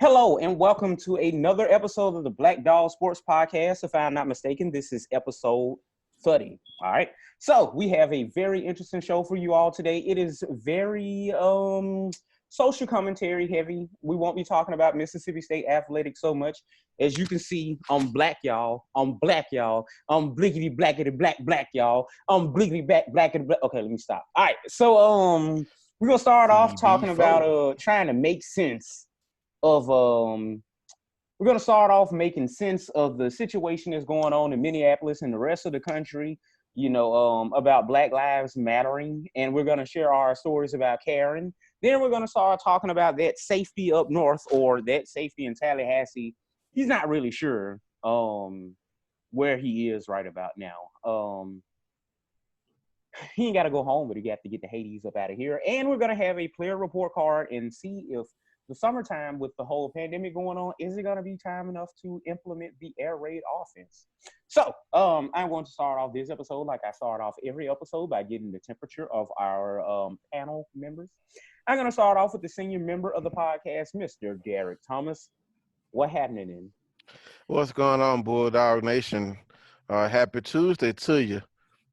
Hello and welcome to another episode of the Black Dog Sports Podcast. If I'm not mistaken, this is episode 30. All right. So we have a very interesting show for you all today. It is very social commentary heavy. We won't be talking about Mississippi State athletics so much. As you can see, I'm black, y'all. I'm black, y'all. I'm blickety blackety black, y'all. I'm blickety blackety black. Okay, let me stop. All right. So we're gonna start off talking about trying to make sense of we're going to start off making sense of the situation that's going on in Minneapolis and the rest of the country, about Black Lives Mattering. And we're going to share our stories about Karen. Then we're going to start talking about that safety up north or that safety in Tallahassee. He's not really sure where he is right about now. He ain't got to go home, but he got to get the Hades up out of here. And we're going to have a player report card and see if the summertime with the whole pandemic going on, is it going to be time enough to implement the air raid offense? So I'm going to start off this episode like I start off every episode by getting the temperature of our panel members. I'm going to start off with the senior member of the podcast, Mr. Derek Thomas. What happening in? What's going on, Bulldog Nation? Happy Tuesday to you.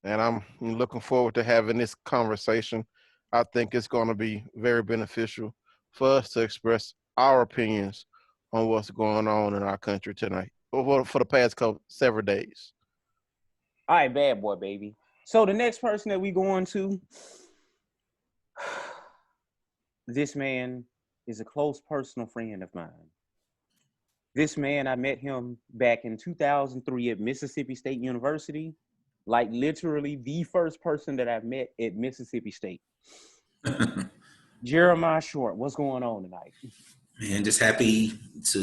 And I'm looking forward to having this conversation. I think it's going to be very beneficial for us to express our opinions on what's going on in our country tonight, or for the past several days. All right, bad boy, baby. So the next person that we going to, this man is a close personal friend of mine. This man, I met him back in 2003 at Mississippi State University, like literally the first person that I've met at Mississippi State. Jeremiah Short, what's going on tonight? Man, just happy I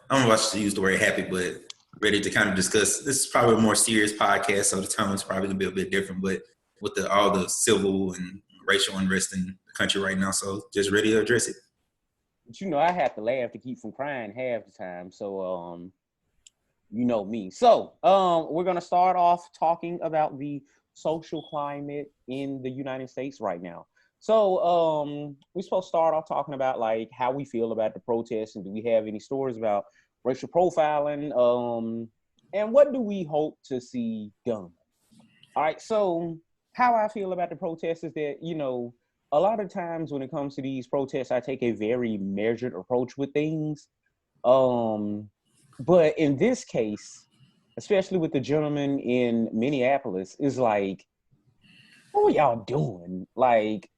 don't want to use the word happy, but ready to kind of discuss. This is probably a more serious podcast, so the tone is probably going to be a bit different, but with all the civil and racial unrest in the country right now, so just ready to address it. But I have to laugh to keep from crying half the time, so you know me. So we're going to start off talking about the social climate in the United States right now. So we're supposed to start off talking about like how we feel about the protests, and do we have any stories about racial profiling, and what do we hope to see done? All right, so how I feel about the protests is that, a lot of times when it comes to these protests, I take a very measured approach with things. But in this case, especially with the gentleman in Minneapolis, is like, what are y'all doing? Like,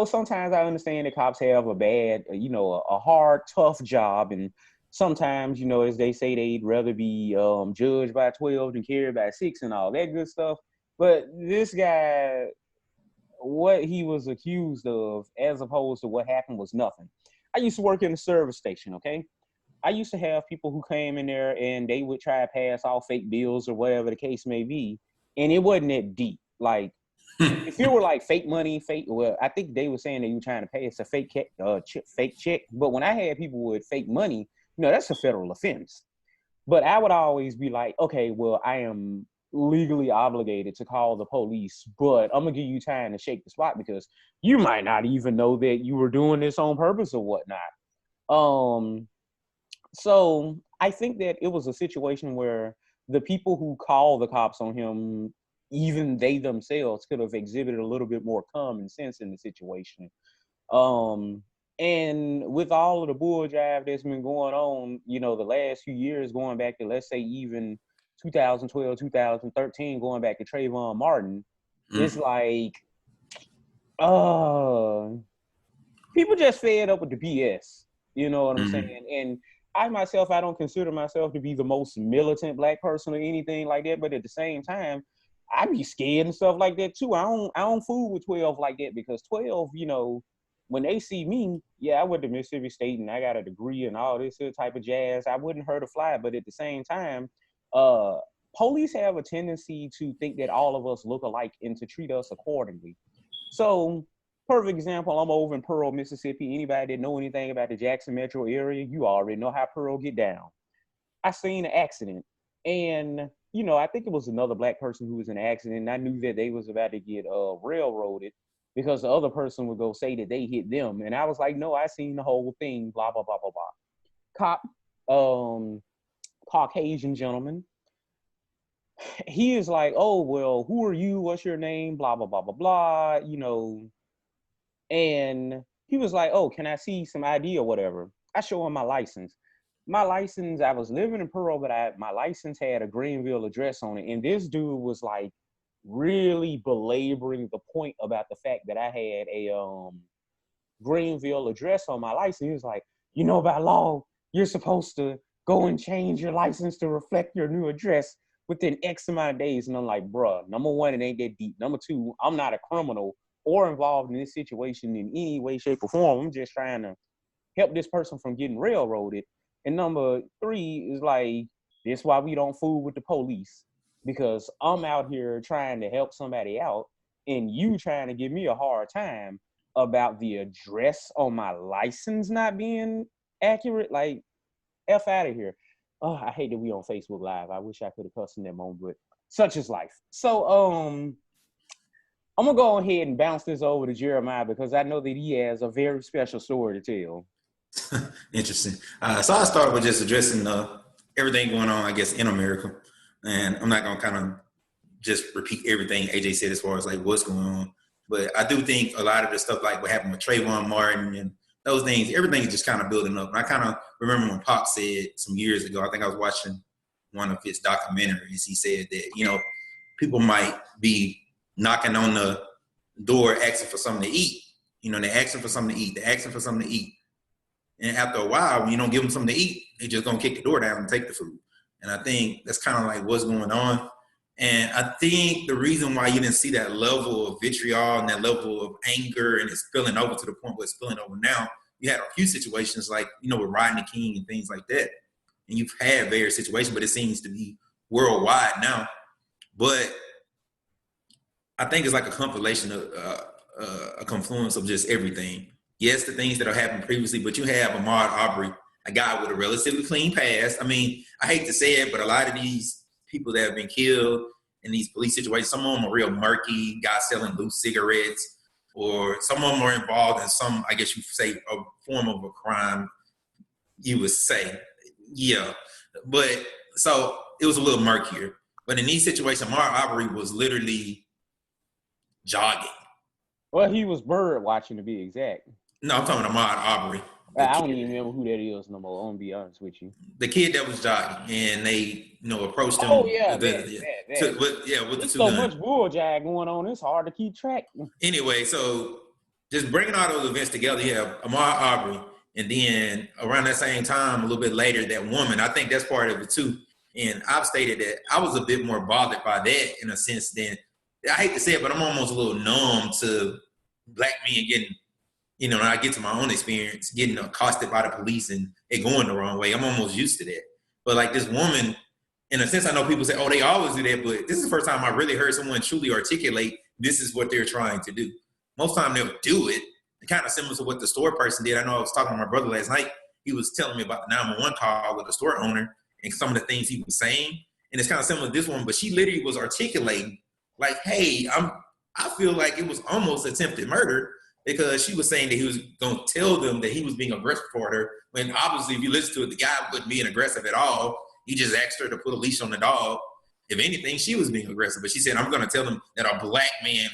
sometimes I understand that cops have a bad, a hard, tough job. And sometimes, as they say, they'd rather be judged by 12 than carried by 6 and all that good stuff. But this guy, what he was accused of, as opposed to what happened, was nothing. I used to work in a service station, okay? I used to have people who came in there and they would try to pass off fake bills or whatever the case may be. And it wasn't that deep. Like, if it were like fake money, I think they were saying they were trying to pay us a fake check. But when I had people with fake money, that's a federal offense. But I would always be like, okay, well, I am legally obligated to call the police, but I'm gonna give you time to shake the spot because you might not even know that you were doing this on purpose or whatnot. So I think that it was a situation where the people who called the cops on him, even they themselves, could have exhibited a little bit more common sense in the situation. And with all of the bull jive that's been going on, the last few years, going back to, let's say, even 2012, 2013, going back to Trayvon Martin, it's like, people just fed up with the BS. You know what I'm saying? And I myself, I don't consider myself to be the most militant black person or anything like that. But at the same time, I be scared and stuff like that too. I don't fool with 12 like that, because 12, when they see me, yeah, I went to Mississippi State and I got a degree and all this type of jazz. I wouldn't hurt a fly. But at the same time, police have a tendency to think that all of us look alike and to treat us accordingly. So, perfect example, I'm over in Pearl, Mississippi. Anybody that know anything about the Jackson metro area, you already know how Pearl get down. I seen an accident, and I think it was another black person who was in an accident, and I knew that they was about to get railroaded. because the other person would go say that they hit them. And I was like, no, I seen the whole thing, blah, blah, blah, blah, blah. Cop, Caucasian gentleman, he is like, oh, well, who are you? What's your name? Blah, blah, blah, blah, blah, you know. And he was like, oh, can I see some ID or whatever? I show him my license. My license, I was living in Pearl, but my license had a Greenville address on it. And this dude was like really belaboring the point about the fact that I had a Greenville address on my license. He was like, you know, by law, you're supposed to go and change your license to reflect your new address within X amount of days. And I'm like, bruh, number one, it ain't that deep. Number two, I'm not a criminal or involved in this situation in any way, shape, or form. I'm just trying to help this person from getting railroaded. And number three is like, that's why we don't fool with the police, because I'm out here trying to help somebody out and you trying to give me a hard time about the address on my license not being accurate. Like, F out of here. Oh, I hate that we on Facebook Live. I wish I could have cussed in that moment, but such is life. So I'm gonna go ahead and bounce this over to Jeremiah, because I know that he has a very special story to tell. Interesting. So I'll start with just addressing everything going on, I guess, in America. And I'm not going to kind of just repeat everything AJ said as far as like what's going on. But I do think a lot of the stuff like what happened with Trayvon Martin and those things, everything is just kind of building up. And I kind of remember when Pop said some years ago, I think I was watching one of his documentaries, he said that, you know, people might be knocking on the door asking for something to eat. You know, they're asking for something to eat. They're asking for something to eat. And after a while, when you don't give them something to eat, they're just going to kick the door down and take the food. And I think that's kind of like what's going on. And I think the reason why you didn't see that level of vitriol and that level of anger and it's spilling over to the point where it's spilling over now, you had a few situations like, you know, with Rodney King and things like that. And you've had various situations, but it seems to be worldwide now. But I think it's like a compilation of a confluence of just everything. Yes, the things that have happened previously, but you have Ahmaud Arbery, a guy with a relatively clean past. I mean, I hate to say it, but a lot of these people that have been killed in these police situations, some of them are real murky, guys selling loose cigarettes, or some of them are involved in some, I guess you say, a form of a crime, you would say. Yeah. But so it was a little murkier. But in these situations, Ahmaud Arbery was literally jogging. Well, he was bird watching, to be exact. No, I'm talking about Ahmaud Arbery. I don't even remember who that is no more. I'm gonna be honest with you. The kid that was jogging, and they, you know, approached him. Oh yeah, with the two so guns. much bull jag going on. It's hard to keep track. Anyway, so just bringing all those events together, you have Ahmaud Arbery, and then around that same time, a little bit later, that woman. I think that's part of it too. And I've stated that I was a bit more bothered by that in a sense than, I hate to say it, but I'm almost a little numb to black men getting, you know, when I get to my own experience, getting accosted by the police and it going the wrong way. I'm almost used to that. But like this woman, in a sense, I know people say, oh, they always do that, but this is the first time I really heard someone truly articulate this is what they're trying to do. Most time they'll do it. Kind of similar to what the store person did. I know I was talking to my brother last night. He was telling me about the 911 call with the store owner and some of the things he was saying. And it's kind of similar to this one, but she literally was articulating like, hey, I feel like it was almost attempted murder, because she was saying that he was going to tell them that he was being aggressive toward her, when obviously if you listen to it, the guy wasn't being aggressive at all. He just asked her to put a leash on the dog. If anything, she was being aggressive. But she said, I'm going to tell them that a black man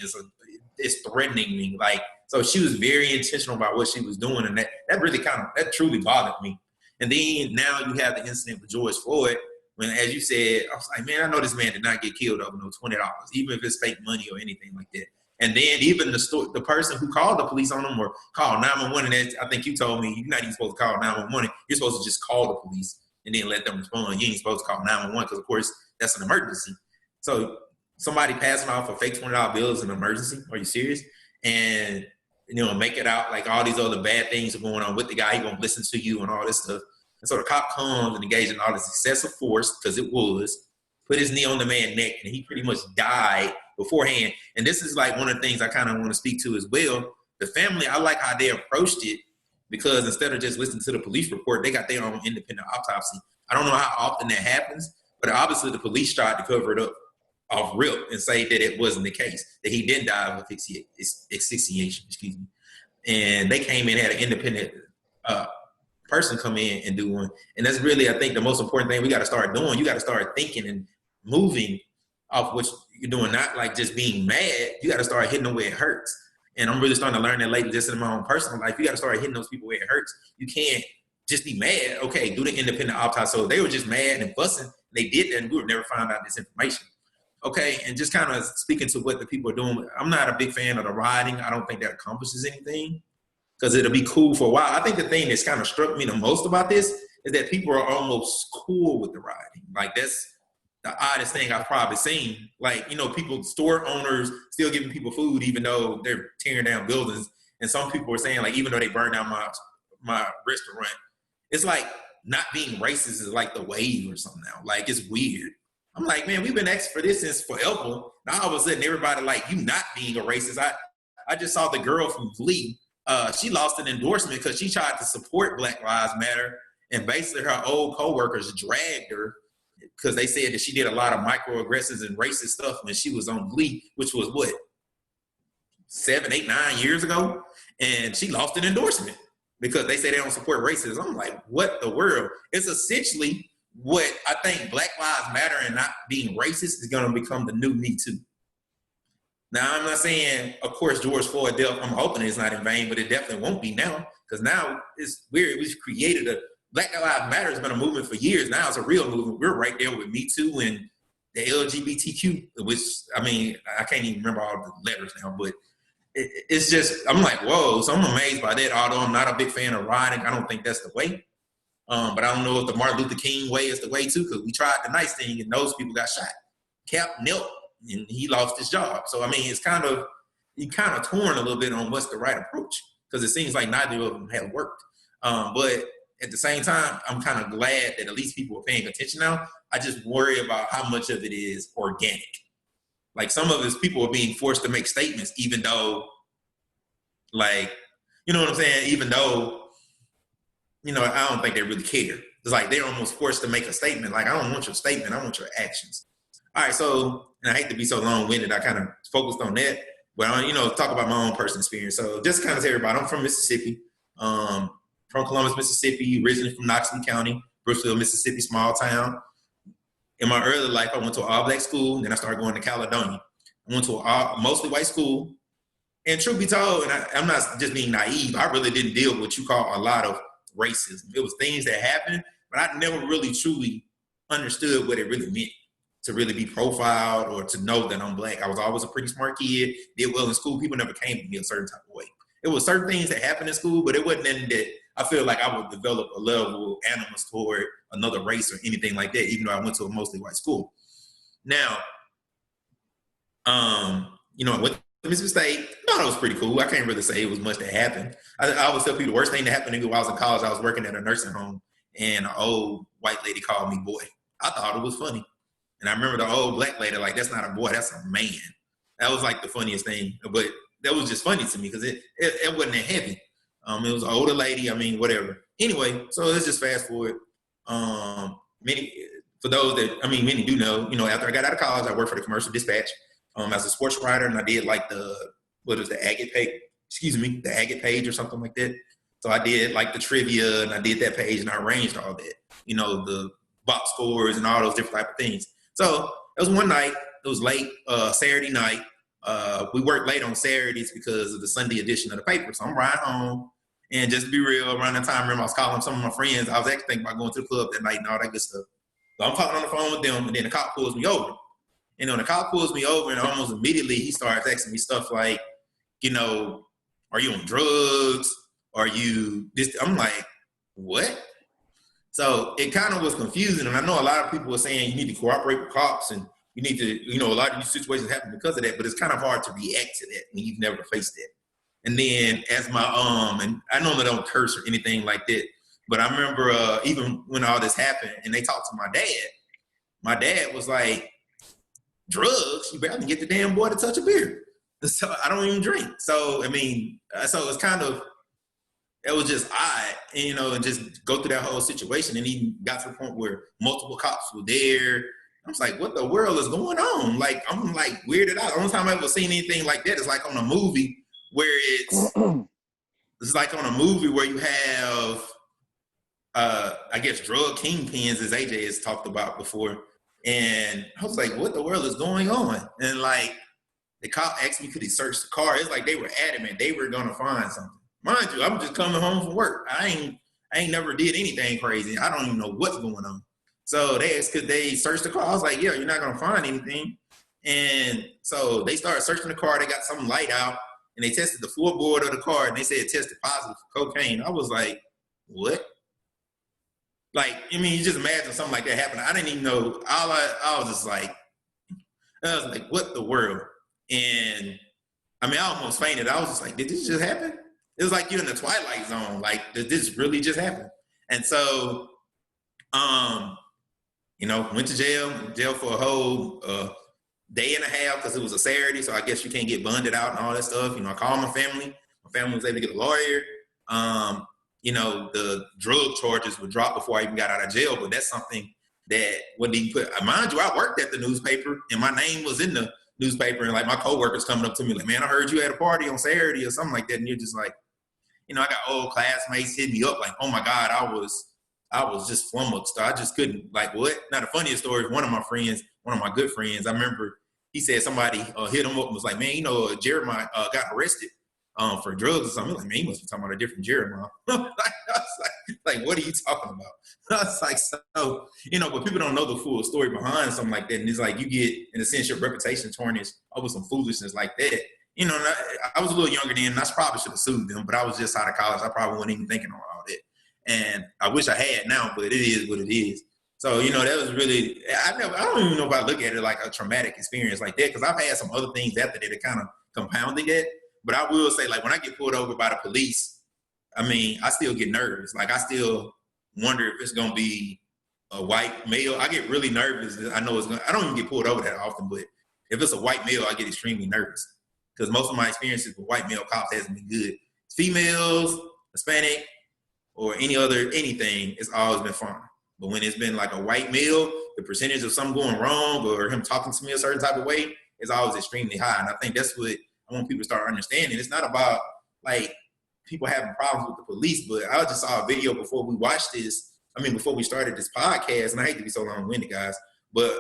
is threatening me. Like, so she was very intentional about what she was doing. And that really that truly bothered me. And then now you have the incident with George Floyd, when, as you said, I was like, man, I know this man did not get killed over no $20, even if it's fake money or anything like that. And then even the person who called the police on them or called 911, and I think you told me you're not even supposed to call 911. You're supposed to just call the police and then let them respond. You ain't supposed to call 911 because, of course, that's an emergency. So somebody passing off a fake $20 bill is an emergency. Are you serious? And, you know, make it out like all these other bad things are going on with the guy. He won't listen to you and all this stuff. And so the cop comes and engages in all this excessive force, because it was, put his knee on the man's neck, and he pretty much died beforehand. And this is like one of the things I kind of want to speak to as well. The family, I like how they approached it, because instead of just listening to the police report, they got their own independent autopsy. I don't know how often that happens, but obviously the police tried to cover it up. off rip and say that it wasn't the case, that he didn't die of asphyxiation, excuse me. And they came in, had an independent person come in and do one. And that's really, I think, the most important thing we got to start doing. You got to start thinking and moving off what you're doing, not like just being mad. You got to start hitting them where it hurts. And I'm really starting to learn that lately, just in my own personal life. You got to start hitting those people where it hurts. You can't just be mad. Okay, do the independent autopsy. So they were just mad and fussing. They did that, and we would never find out this information. Okay, and just kind of speaking to what the people are doing, I'm not a big fan of the rioting. I don't think that accomplishes anything, because it'll be cool for a while. I think the thing that's kind of struck me the most about this is that people are almost cool with the rioting. Like, that's the oddest thing I've probably seen. Like, people, store owners still giving people food even though they're tearing down buildings. And some people are saying, like, even though they burned down my restaurant, it's like not being racist is like the wave or something now. Like, it's weird. I'm like, man, we've been asking for this since forever. Now all of a sudden everybody like, you not being a racist. I just saw the girl from Glee. She lost an endorsement because she tried to support Black Lives Matter, and basically her old coworkers dragged her because they said that she did a lot of microaggressions and racist stuff when she was on Glee, which was what, 7, 8, 9 years ago? And she lost an endorsement because they say they don't support racism. I'm like, what the world? It's essentially what I think Black Lives Matter and not being racist is going to become the new Me Too. Now, I'm not saying, of course, George Floyd death, I'm hoping it's not in vain, but it definitely won't be now, because now it's weird. We've created Black Lives Matter has been a movement for years. Now it's a real movement. We're right there with Me Too and the LGBTQ, which, I mean, I can't even remember all the letters now, but it's just, I'm like, whoa. So I'm amazed by that, although I'm not a big fan of rioting. I don't think that's the way. But I don't know if the Martin Luther King way is the way too, because we tried the nice thing and those people got shot. Cap knelt and he lost his job. So, I mean, you kind of torn a little bit on what's the right approach, because it seems like neither of them have worked. But at the same time, I'm kind of glad that at least people are paying attention now. I just worry about how much of it is organic. Like, some of it, people are being forced to make statements, even though, like, you know what I'm saying? Even though, I don't think they really care. It's like they're almost forced to make a statement. Like, I don't want your statement. I want your actions. All right, so, and I hate to be so long-winded. I kind of focused on that. But, talk about my own personal experience. So just kind of tell everybody, I'm from Mississippi, from Columbus, Mississippi, originally from Knoxville County, Brooksville, Mississippi, small town. In my early life, I went to an all-black school. Then I started going to Caledonia. I went to a mostly white school. And truth be told, and I'm not just being naive, I really didn't deal with what you call a lot of racism. It was things that happened, but I never really truly understood what it really meant to really be profiled or to know that I'm black. I was always a pretty smart kid, did well in school. People never came to me a certain type of way. It was certain things that happened in school, but it wasn't anything that I feel like I would develop a level of animus toward another race or anything like that, even though I went to a mostly white school. Now, I went to Mississippi State. I thought it was pretty cool. I can't really say it was much that happened. I always tell people the worst thing that happened to me while I was in college, I was working at a nursing home, and an old white lady called me boy. I thought it was funny. And I remember the old black lady, like, that's not a boy, that's a man. That was like the funniest thing. But that was just funny to me because it wasn't that heavy. It was an older lady, I mean, whatever. Anyway, so let's just fast forward. Many do know, after I got out of college, I worked for the Commercial Dispatch as a sports writer, and I did like the Agate page or something like that. So I did like the trivia, and I did that page, and I arranged all that, the box scores and all those different type of things. So it was one night, it was late, Saturday night. We worked late on Saturdays because of the Sunday edition of the paper. So I'm riding home, and just to be real, around that time, I was calling some of my friends. I was actually thinking about going to the club that night and all that good stuff. So I'm talking on the phone with them, and then the cop pulls me over. And when the cop pulls me over, and almost immediately he starts asking me stuff like, are you on drugs? Are you this? I'm like, what? So it kind of was confusing. And I know a lot of people were saying you need to cooperate with cops, and you need to, a lot of these situations happen because of that, but it's kind of hard to react to that when you've never faced that. And then as my, and I normally don't curse or anything like that, but I remember even when all this happened and they talked to my dad was like, drugs? You better get the damn boy to touch a beer. So I don't even drink. So, I mean, so it's kind of, it was just odd, and just go through that whole situation. And he got to the point where multiple cops were there. I was like, what the world is going on? Like, I'm like weirded out. The only time I've ever seen anything like that is like on a movie where it's like on a movie where you have, I guess, drug kingpins, as AJ has talked about before. And I was like, what the world is going on? And like, the cop asked me, could he search the car? It's like they were adamant they were gonna find something. Mind you, I'm just coming home from work. I ain't never did anything crazy. I don't even know what's going on. So they asked, could they search the car? I was like, yeah, you're not gonna find anything. And so they started searching the car. They got some light out, and they tested the floorboard of the car, and they said it tested positive for cocaine. I was like, what? Like, I mean, you just imagine something like that happening. I didn't even know. I was like, what the world? And I mean, I almost fainted. I was just like, did this just happen? It was like you're in the Twilight Zone. Like, did this really just happen? And so, went to jail for a whole day and a half because it was a Saturday. So I guess you can't get bonded out and all that stuff. I called my family. My family was able to get a lawyer. The drug charges were dropped before I even got out of jail. But that's something that wouldn't even put. Mind you, I worked at the newspaper and my name was in the newspaper, and like my coworkers coming up to me like, man, I heard you had a party on Saturday or something like that. And you're just like, I got old classmates hitting me up like, oh my God, I was just flummoxed. I just couldn't, like, what? Now the funniest story is one of my good friends, I remember he said somebody hit him up and was like, man, Jeremiah got arrested for drugs or something. Like, man, he must be talking about a different Jeremiah. I was like, what are you talking about? I was like, so, but people don't know the full story behind something like that. And it's like, you get, in a sense, your reputation tarnished over some foolishness like that. I was a little younger then, and I probably should have sued them, but I was just out of college. I probably wasn't even thinking on all that. And I wish I had now, but it is what it is. So, that was really, I don't even know if I look at it like a traumatic experience like that, because I've had some other things after that kind of compounded that. But I will say, like, when I get pulled over by the police, I mean, I still get nervous. Like, I still wonder if it's going to be a white male. I get really nervous. I know I don't even get pulled over that often, but if it's a white male, I get extremely nervous because most of my experiences with white male cops hasn't been good. Females, Hispanic, or anything, it's always been fine. But when it's been like a white male, the percentage of something going wrong or him talking to me a certain type of way is always extremely high. And I think that's what I want people to start understanding. It's not about like people having problems with the police, but I just saw a video before we watched this. Before we started this podcast, and I hate to be so long-winded, guys, but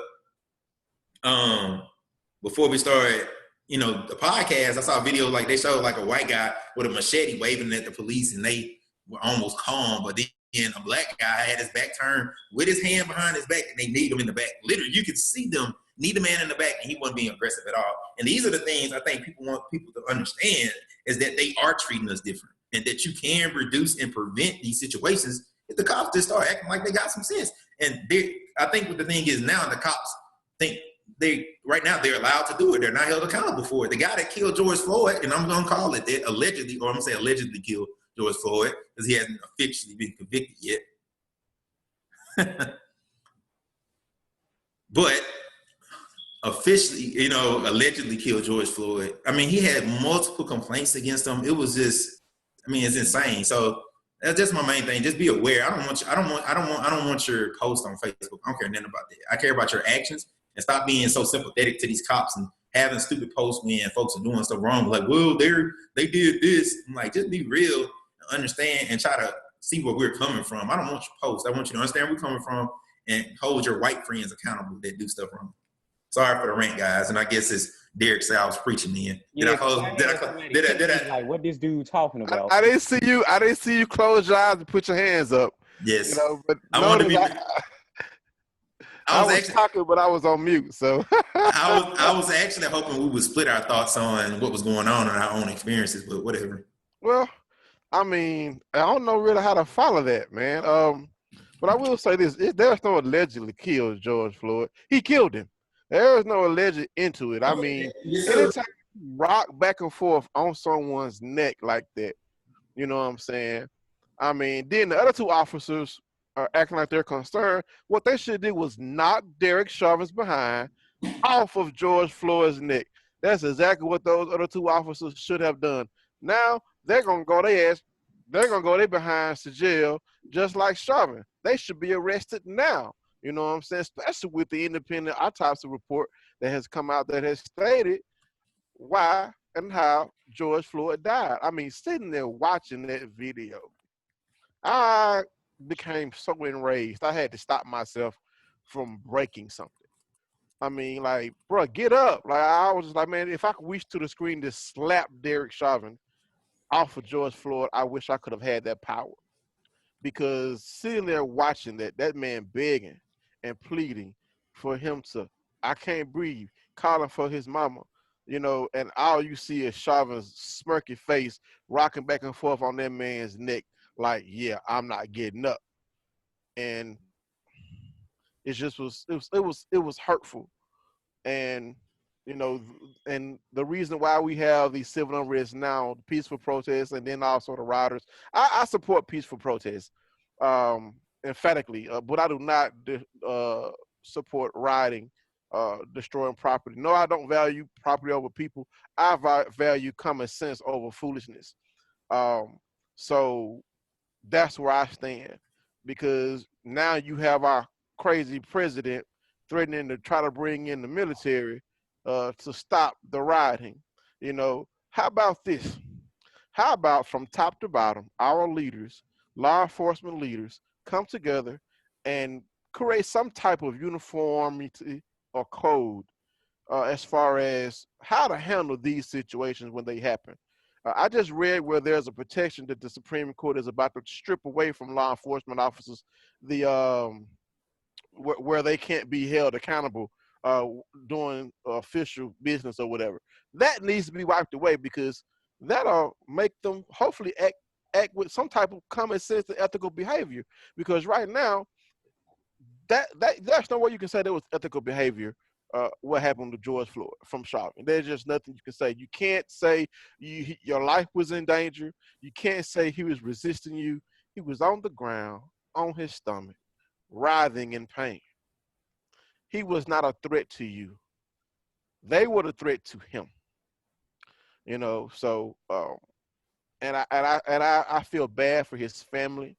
before we started, the podcast, I saw a video like they showed like a white guy with a machete waving at the police, and they were almost calm, but then a black guy had his back turned with his hand behind his back, and they kneed him in the back. Literally, you could see them knee the man in the back, and he wasn't being aggressive at all. And these are the things I think people want people to understand is that they are treating us different, and that you can reduce and prevent these situations if the cops just start acting like they got some sense. And I think what the thing is now, the cops think right now they're allowed to do it. They're not held accountable for it. The guy that killed George Floyd, and I'm going to call it that, allegedly killed George Floyd because he hasn't officially been convicted yet. But officially, allegedly killed George Floyd. I mean, he had multiple complaints against him. It was just, it's insane. So that's just my main thing. Just be aware. I don't want your post on Facebook. I don't care nothing about that. I care about your actions, and stop being so sympathetic to these cops and having stupid posts when folks are doing stuff wrong. Like, well, they did this. I'm like, just be real, understand, and try to see where we're coming from. I don't want your post. I want you to understand where we're coming from and hold your white friends accountable that do stuff wrong. Sorry for the rant, guys. And I guess it's Derek Sal's preaching in. Did I like what this dude talking about? I didn't see you close your eyes and put your hands up. Yes. But I was talking, but I was on mute. So I was actually hoping we would split our thoughts on what was going on in our own experiences, but whatever. Well, I don't know really how to follow that, man. But I will say this: there's no allegedly killed George Floyd. He killed him. There is no alleged into it. Anytime you rock back and forth on someone's neck like that, you know what I'm saying? Then the other two officers are acting like they're concerned. What they should do was knock Derek Chauvin's behind off of George Floyd's neck. That's exactly what those other two officers should have done. Now they're gonna go their behinds to jail, just like Chauvin. They should be arrested now You know what I'm saying? Especially with the independent autopsy report that has come out that has stated why and how George Floyd died. I mean, sitting there watching that video, I became so enraged. I had to stop myself from breaking something. I mean, like, bro, get up. Like, I was just like, man, if I could reach to the screen to slap Derek Chauvin off of George Floyd, I wish I could have had that power. Because sitting there watching that man begging and pleading for him to, I can't breathe, calling for his mama, and all you see is Chauvin's smirky face rocking back and forth on that man's neck, like, yeah, I'm not getting up. And it just was hurtful. And you know and the reason why we have these civil unrest now, peaceful protests, and then also the rioters, I support peaceful protests emphatically, but I do not support rioting, destroying property. No, I don't value property over people. I value common sense over foolishness. So that's where I stand, because now you have our crazy president threatening to try to bring in the military to stop the rioting. How about this? How about from top to bottom, our leaders, law enforcement leaders, come together and create some type of uniformity or code as far as how to handle these situations when they happen. I just read where there's a protection that the Supreme Court is about to strip away from law enforcement officers, the where they can't be held accountable uh, doing official business or whatever. That needs to be wiped away, because that'll make them hopefully act with some type of common sense and ethical behavior. Because right now, there's no way you can say there was ethical behavior. What happened to George Floyd from Chauvin? There's just nothing you can say. You can't say your life was in danger. You can't say he was resisting you. He was on the ground, on his stomach, writhing in pain. He was not a threat to you. They were the threat to him. So and I feel bad for his family.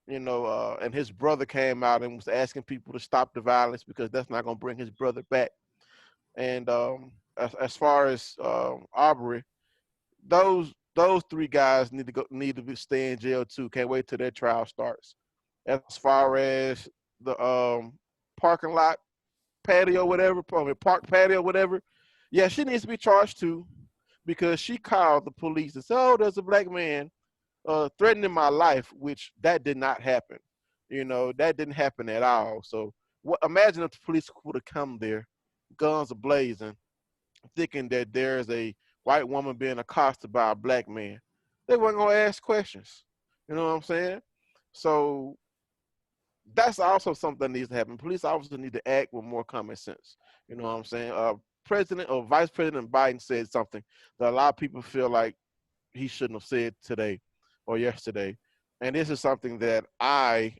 And his brother came out and was asking people to stop the violence, because that's not going to bring his brother back. And as far as Aubrey, those three guys need to stay in jail too. Can't wait till their trial starts. As far as the parking lot patio, whatever, park patio, whatever, yeah, she needs to be charged too, because she called the police and said, "Oh, there's a black man threatening my life," which that did not happen. That didn't happen at all. So imagine if the police would have come there, guns blazing, thinking that there's a white woman being accosted by a black man. They weren't going to ask questions. You know what I'm saying? So that's also something that needs to happen. Police officers need to act with more common sense. You know what I'm saying? President or Vice President Biden said something that a lot of people feel like he shouldn't have said today or yesterday. And this is something that I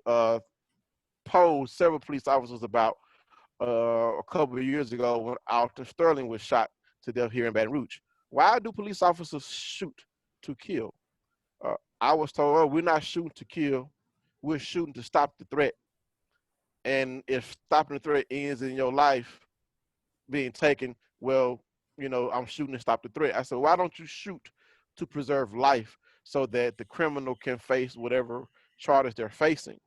posed several police officers about a couple of years ago when Alton Sterling was shot to death here in Baton Rouge. Why do police officers shoot to kill? I was told, "Oh, we're not shooting to kill. We're shooting to stop the threat. And if stopping the threat ends in your life being taken, well, I'm shooting to stop the threat." I said, "Why don't you shoot to preserve life so that the criminal can face whatever charges they're facing?"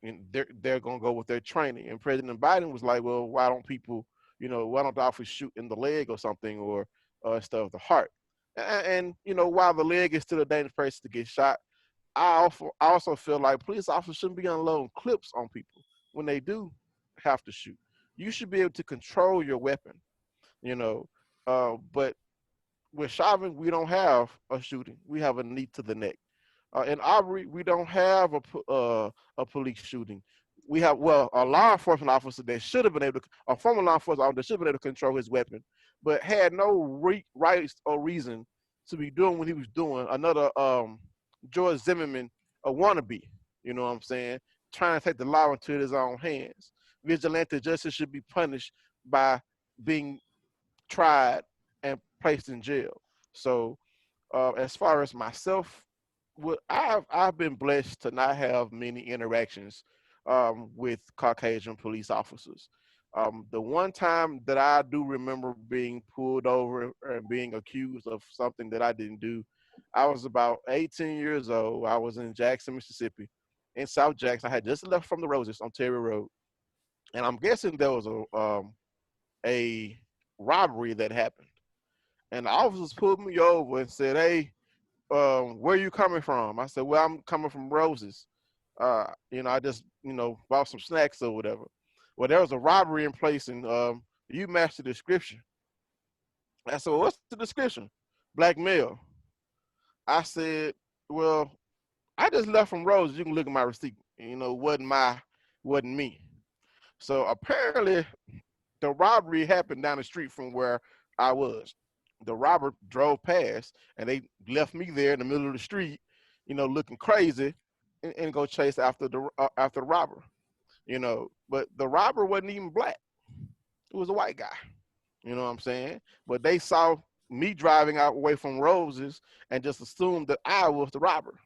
And they're gonna go with their training. And President Biden was like, "Well, why don't people, why don't the officers shoot in the leg or something, or instead of the heart?" And while the leg is still a dangerous place to get shot, I also feel like police officers shouldn't be unloading clips on people when they do have to shoot. You should be able to control your weapon, but with Chauvin, we don't have a shooting. We have a knee to the neck. In Aubrey, we don't have a police shooting. We have, well, a law enforcement officer that should have been able to, a former law enforcement officer that should have been able to control his weapon, but had no rights or reason to be doing what he was doing. Another George Zimmerman, a wannabe, you know what I'm saying, trying to take the law into his own hands. Vigilante justice should be punished by being tried and placed in jail. So as far as myself, I've been blessed to not have many interactions with Caucasian police officers. The one time that I do remember being pulled over and being accused of something that I didn't do, I was about 18 years old. I was in Jackson, Mississippi, in South Jackson. I had just left from the Roses on Terry Road, and I'm guessing there was a robbery that happened. And the officers pulled me over and said, "Hey, where you coming from?" I said, "Well, I'm coming from Roses. I just, bought some snacks or whatever." Well, there was a robbery in place, and you matched the description. I said, "Well, what's the description?" "Black male." I said, "Well, I just left from Roses. You can look at my receipt. Wasn't me." So apparently, the robbery happened down the street from where I was. The robber drove past, and they left me there in the middle of the street, looking crazy, and go chase after the robber. But the robber wasn't even black. It was a white guy. You know what I'm saying? But they saw me driving out away from Roses and just assumed that I was the robber.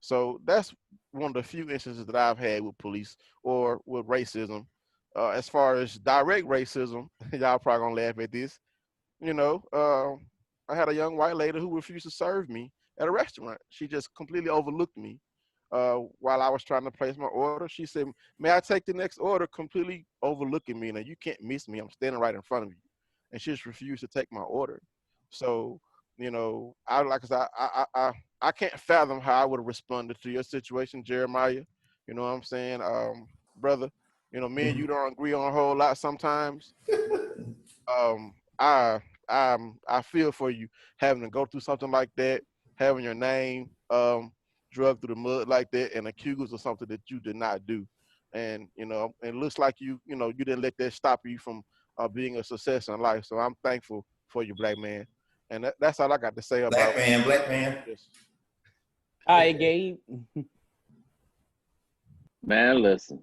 So that's one of the few instances that I've had with police or with racism. As far as direct racism, y'all probably gonna laugh at this. I had a young white lady who refused to serve me at a restaurant. She just completely overlooked me while I was trying to place my order. She said, "May I take the next order?" Completely overlooking me. Now, you can't miss me. I'm standing right in front of you. And she just refused to take my order. So, I can't fathom how I would have responded to your situation, Jeremiah. You know what I'm saying? Brother, me and you don't agree on a whole lot sometimes. um, I I feel for you having to go through something like that, having your name drugged through the mud like that, and accused of something that you did not do. And it looks like you didn't let that stop you from being a success in life. So I'm thankful for you, black man. And that's all I got to say about Black man. this. All right, Gabe. Man, listen.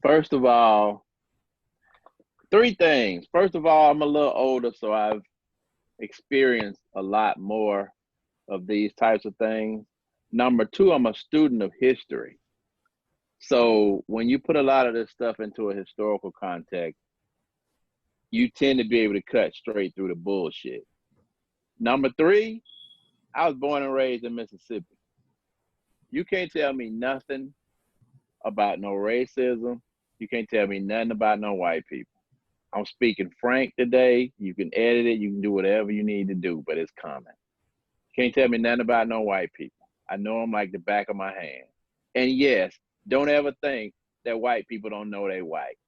First of all, three things. First of all, I'm a little older, so I've experienced a lot more of these types of things. Number two, I'm a student of history. So when you put a lot of this stuff into a historical context, you tend to be able to cut straight through the bullshit. Number three, I was born and raised in Mississippi. You can't tell me nothing about no racism. You can't tell me nothing about no white people. I'm speaking frank today. You can edit it. You can do whatever you need to do, but it's coming. Can't tell me nothing about no white people. I know them like the back of my hand. And yes, don't ever think that white people don't know they white.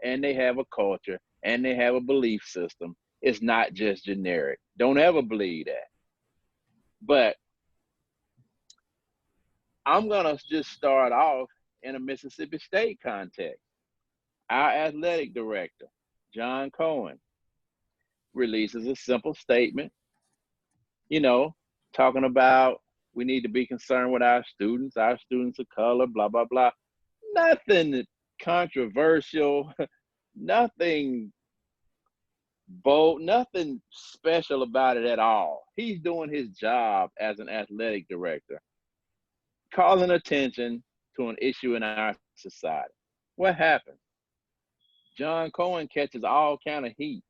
And they have a culture and they have a belief system. It's not just generic. Don't ever believe that. But I'm gonna just start off in a Mississippi State context. Our athletic director, John Cohen, releases a simple statement, talking about we need to be concerned with our students of color, blah, blah, blah. Nothing controversial, nothing bold, nothing special about it at all. He's doing his job as an athletic director, calling attention to an issue in our society. What happened? John Cohen catches all kind of heat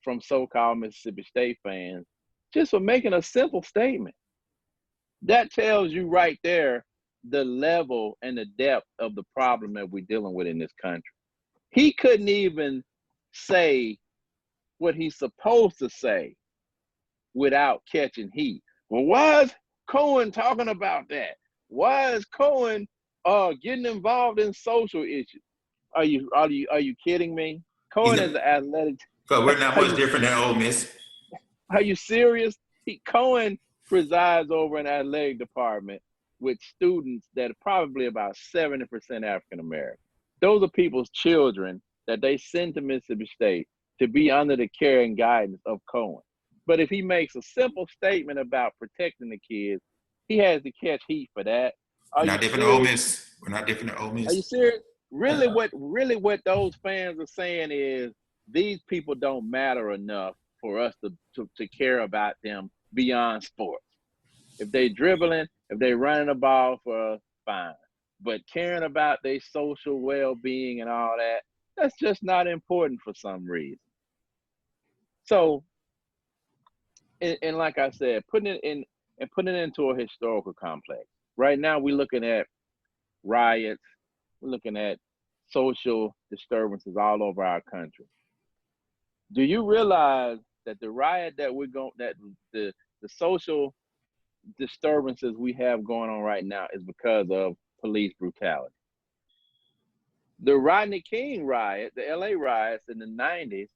from so-called Mississippi State fans just for making a simple statement. That tells you right there the level and the depth of the problem that we're dealing with in this country. He couldn't even say what he's supposed to say without catching heat. Well, why is Cohen talking about that? Why is Cohen getting involved in social issues? Are you kidding me? Cohen is an athletic. But we're not much different than Ole Miss. Are you serious? Cohen presides over an athletic department with students that are probably about 70% African American. Those are people's children that they send to Mississippi State to be under the care and guidance of Cohen. But if he makes a simple statement about protecting the kids, he has to catch heat for that. We're not different than Ole Miss. We're not different than Ole Miss. Are you serious? Really, what those fans are saying is these people don't matter enough for us to care about them beyond sports. If they dribbling, if they running a ball for fine. But caring about their social well-being and all that, that's just not important for some reason. So, and like I said, putting it into a historical complex. Right now, we're looking at riots. We're looking at social disturbances all over our country. Do you realize that the riot that the social disturbances we have going on right now is because of police brutality? The Rodney King riot, the LA riots in the 90s,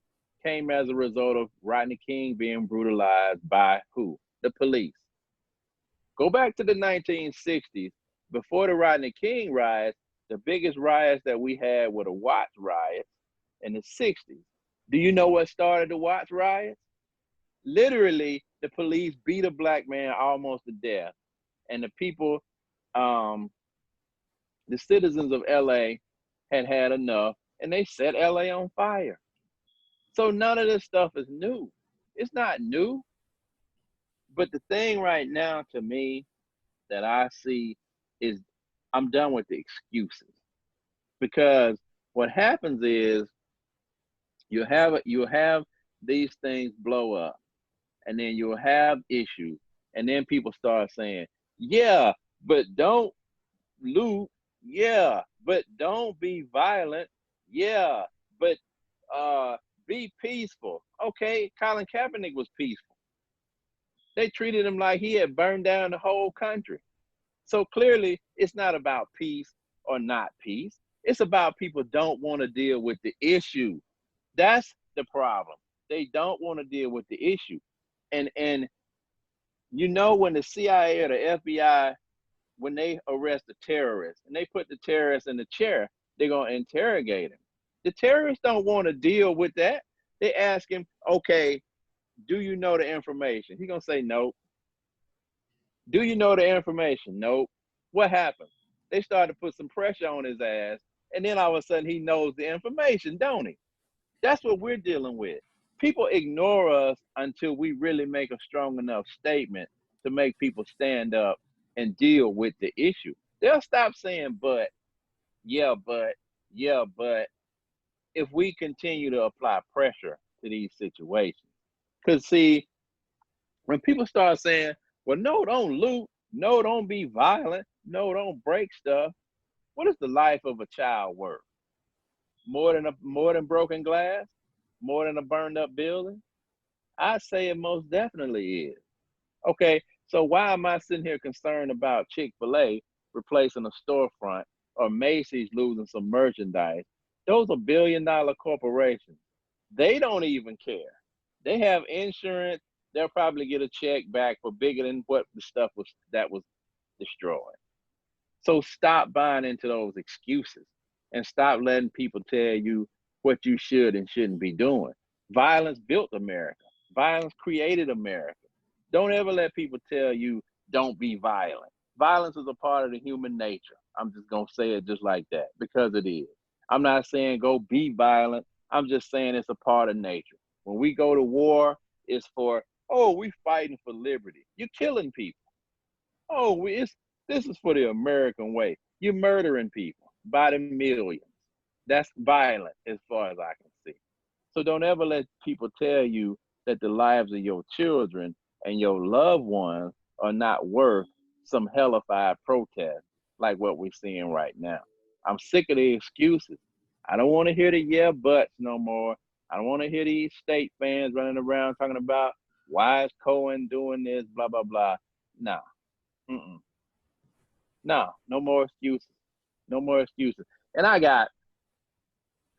came as a result of Rodney King being brutalized by who? The police. Go back to the 1960s. Before the Rodney King riots, the biggest riots that we had were the Watts riots in the 60s. Do you know what started the Watts riots? Literally, the police beat a black man almost to death. And the people, the citizens of LA had enough, and they set LA on fire. So none of this stuff is new. It's not new. But the thing right now to me that I see is I'm done with the excuses. Because what happens is you have these things blow up, and then you'll have issues, and then people start saying, yeah, but don't loot, yeah, but don't be violent, yeah, but be peaceful. Okay, Colin Kaepernick was peaceful. They treated him like he had burned down the whole country. So clearly, it's not about peace or not peace. It's about people don't want to deal with the issue. That's the problem. They don't want to deal with the issue. And you know, when the CIA or the FBI, when they arrest a terrorist and they put the terrorist in the chair, they're going to interrogate him. The terrorists don't want to deal with that. They ask him, okay, do you know the information? He's going to say, nope. Do you know the information? Nope. What happened? They started to put some pressure on his ass, and then all of a sudden he knows the information, don't he? That's what we're dealing with. People ignore us until we really make a strong enough statement to make people stand up and deal with the issue. They'll stop saying, but, yeah, but, yeah, but, if we continue to apply pressure to these situations. Because see, when people start saying, well, no, don't loot, no, don't be violent, no, don't break stuff, what is the life of a child worth? More than broken glass? More than a burned up building? I say it most definitely is. Okay, so why am I sitting here concerned about Chick-fil-A replacing a storefront or Macy's losing some merchandise? Those are billion-dollar corporations. They don't even care. They have insurance. They'll probably get a check back for bigger than what the stuff was that was destroyed. So stop buying into those excuses and stop letting people tell you what you should and shouldn't be doing. Violence built America. Violence created America. Don't ever let people tell you don't be violent. Violence is a part of the human nature. I'm just going to say it just like that because it is. I'm not saying go be violent. I'm just saying it's a part of nature. When we go to war, it's for, oh, we fighting for liberty. You're killing people. Oh, this is for the American way. You're murdering people by the millions. That's violent as far as I can see. So don't ever let people tell you that the lives of your children and your loved ones are not worth some hellified protest like what we're seeing right now. I'm sick of the excuses. I don't want to hear the yeah buts no more. I don't want to hear these state fans running around talking about why is Cohen doing this, blah, blah, blah. Nah. No, no more excuses. No more excuses. And I got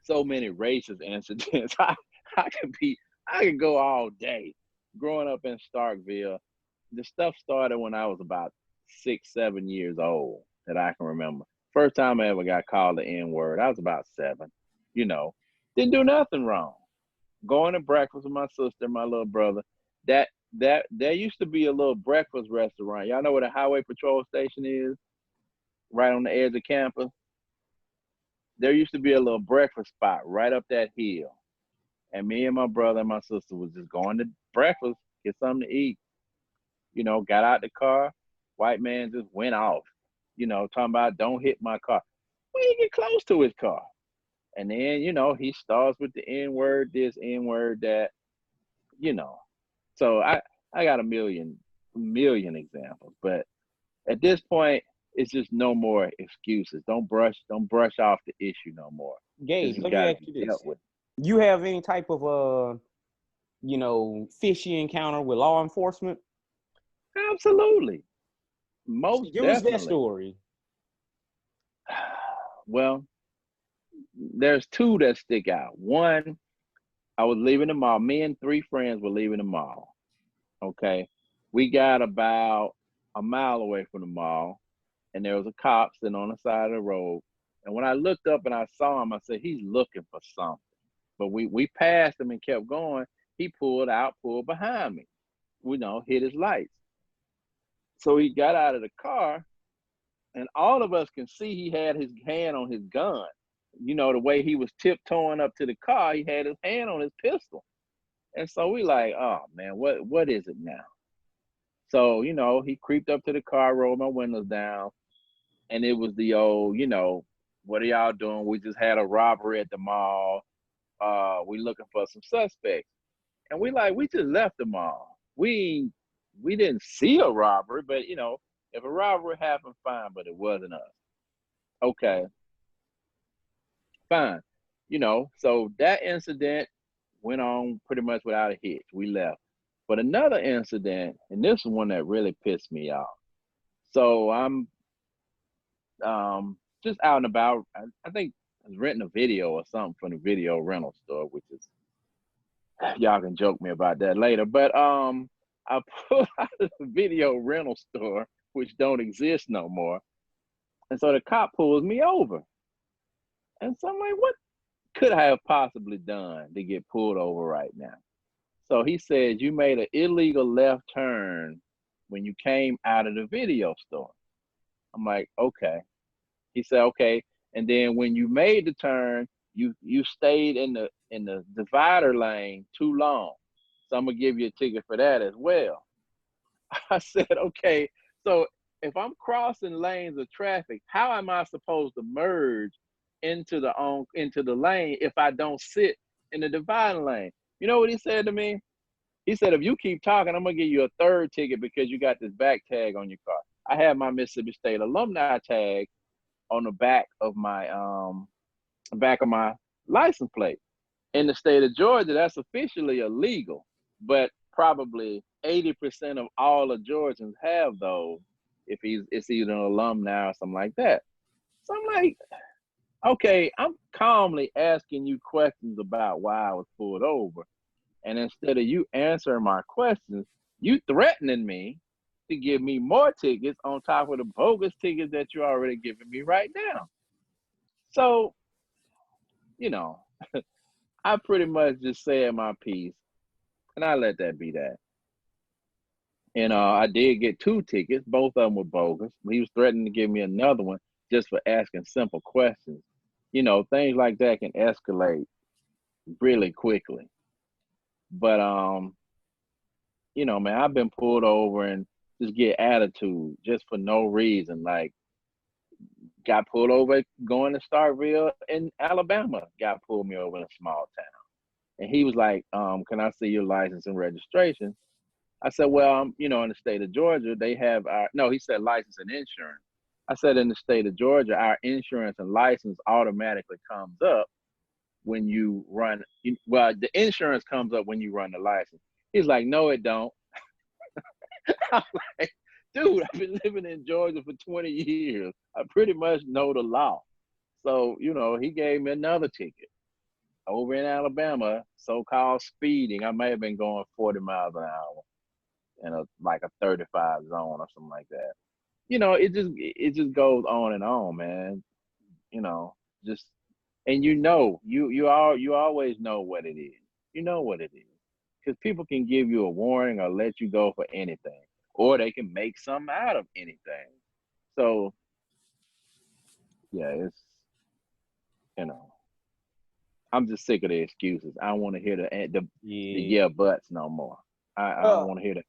so many racist incidents. I could go all day. Growing up in Starkville, the stuff started when I was about 6, 7 years old that I can remember. First time I ever got called the N-word, I was about 7. You know, didn't do nothing wrong. Going to breakfast with my sister, my little brother. There used to be a little breakfast restaurant. Y'all know where the highway patrol station is? Right on the edge of campus. There used to be a little breakfast spot right up that hill. And me and my brother and my sister was just going to breakfast, get something to eat. You know, got out the car, white man just went off. talking about don't hit my car. We didn't get close to his car. And then, he starts with the N-word this, N-word that, So I got a million examples. But at this point, it's just no more excuses. Don't brush off the issue no more. Gage, let me ask you this. You have any type of fishy encounter with law enforcement? Absolutely. Most Give definitely. us that story. Well, there's two that stick out. One, I was leaving the mall. Me and 3 friends were leaving the mall. Okay. We got about a mile away from the mall, and there was a cop sitting on the side of the road. And when I looked up and I saw him, I said, he's looking for something. But we passed him and kept going. He pulled behind me, hit his lights. So he got out of the car, and all of us can see he had his hand on his gun. The way he was tiptoeing up to the car, he had his hand on his pistol. And so we like, oh man, what is it now? So, he creeped up to the car, rolled my windows down, and it was the old, what are y'all doing? We just had a robbery at the mall. We looking for some suspects. And we just left the mall. We didn't see a robbery, but if a robbery happened, fine, but it wasn't us. Okay. Fine. So that incident went on pretty much without a hitch. We left. But another incident, and this is one that really pissed me off. So I'm just out and about. I think I was renting a video or something from the video rental store, which is, y'all can joke me about that later. But I pulled out of the video rental store, which don't exist no more. And so the cop pulls me over. And so I'm like, what could I have possibly done to get pulled over right now? So he said, you made an illegal left turn when you came out of the video store. I'm like, okay. He said, okay. And then when you made the turn, you stayed in the divider lane too long. So I'm gonna give you a ticket for that as well. I said, okay. So if I'm crossing lanes of traffic, how am I supposed to merge into the lane if I don't sit in the dividing lane? You know what he said to me? He said, if you keep talking, I'm gonna give you a 3rd ticket because you got this back tag on your car. I had my Mississippi State alumni tag on the back of my license plate. In the state of Georgia, that's officially illegal, but probably 80% of all the Georgians have those if it's either an alumni or something like that. So I'm like, okay, I'm calmly asking you questions about why I was pulled over. And instead of you answering my questions, you threatening me to give me more tickets on top of the bogus tickets that you're already giving me right now. So, I pretty much just said my piece, and I let that be that. And I did get 2 tickets. Both of them were bogus. He was threatening to give me another one just for asking simple questions. Things like that can escalate really quickly. But, man, I've been pulled over and just get attitude just for no reason. Like, got pulled over going to Starkville in Alabama, pulled me over in a small town. And he was like, can I see your license and registration? I said, well, in the state of Georgia, they have he said license and insurance. I said, in the state of Georgia, our insurance and license automatically comes up when you run. The insurance comes up when you run the license. He's like, no, it don't. I'm like, dude, I've been living in Georgia for 20 years. I pretty much know the law. So, he gave me another ticket over in Alabama, so-called speeding. I may have been going 40 miles an hour in a 35 zone or something like that. It just goes on and on, man. And you always know what it is. You know what it is. Because people can give you a warning or let you go for anything, or they can make something out of anything. So, yeah, it's, I'm just sick of the excuses. I don't want to hear the yeah buts no more. I don't want to hear that.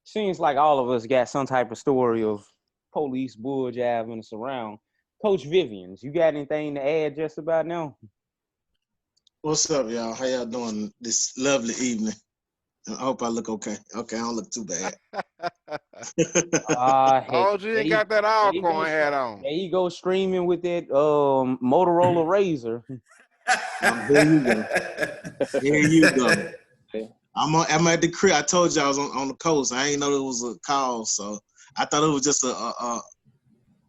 Seems like all of us got some type of story of police bull jiving us around. Coach Vivians, you got anything to add just about now? What's up, y'all? How y'all doing this lovely evening? I hope I look okay. Okay, I don't look too bad. Hey, Oh, you ain't got that Alcorn hat on. There you go, streaming with that Motorola Razor. There you go. There you go. I'm at the crib. I told you I was on the coast. I ain't know it was a call, so I thought it was just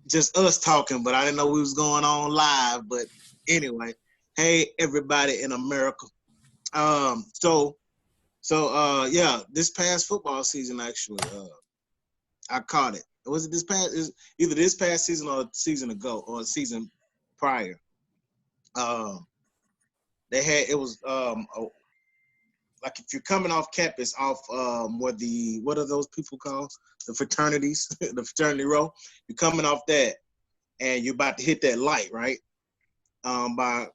just us talking, but I didn't know we was going on live. But anyway, hey everybody in America. Yeah, this past football season actually, I caught it. Was it this past? Either this past season or a season ago or a season prior. They had it was like if you're coming off campus off what are those people called? The fraternities, the fraternity row. You're coming off that and you're about to hit that light, right? By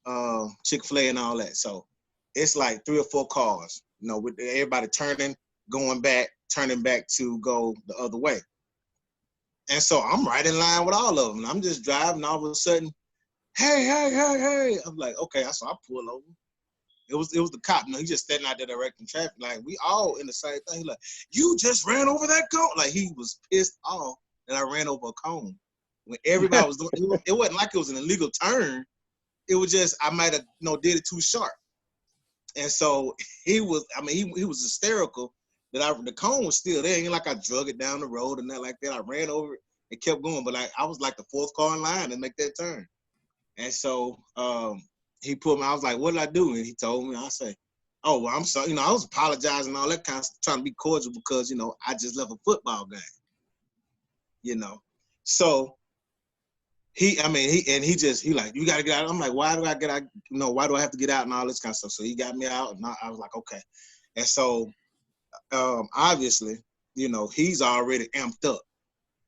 Chick-fil-A and all that. So it's like 3 or 4 cars, with everybody turning back to go the other way. And so I'm right in line with all of them. I'm just driving, all of a sudden, hey. I'm like, okay, so I pull over. It was the cop. He just standing out there directing traffic. Like, we all in the same thing. He like, you just ran over that cone. Like, he was pissed off that I ran over a cone. When everybody was doing it wasn't like it was an illegal turn. It was just I might have did it too sharp. And so he was hysterical that the cone was still there. It ain't like I drug it down the road and nothing like that. I ran over it and kept going. But I was like the 4th car in line to make that turn. And so he pulled me. I was like, what did I do? And he told me. I say, oh, well, I'm sorry. I was apologizing and all that kind of stuff, trying to be cordial because, I just left a football game. So he like, you got to get out. I'm like, why do I get out? Why do I have to get out and all this kind of stuff? So he got me out and I was like, okay. And so obviously, he's already amped up.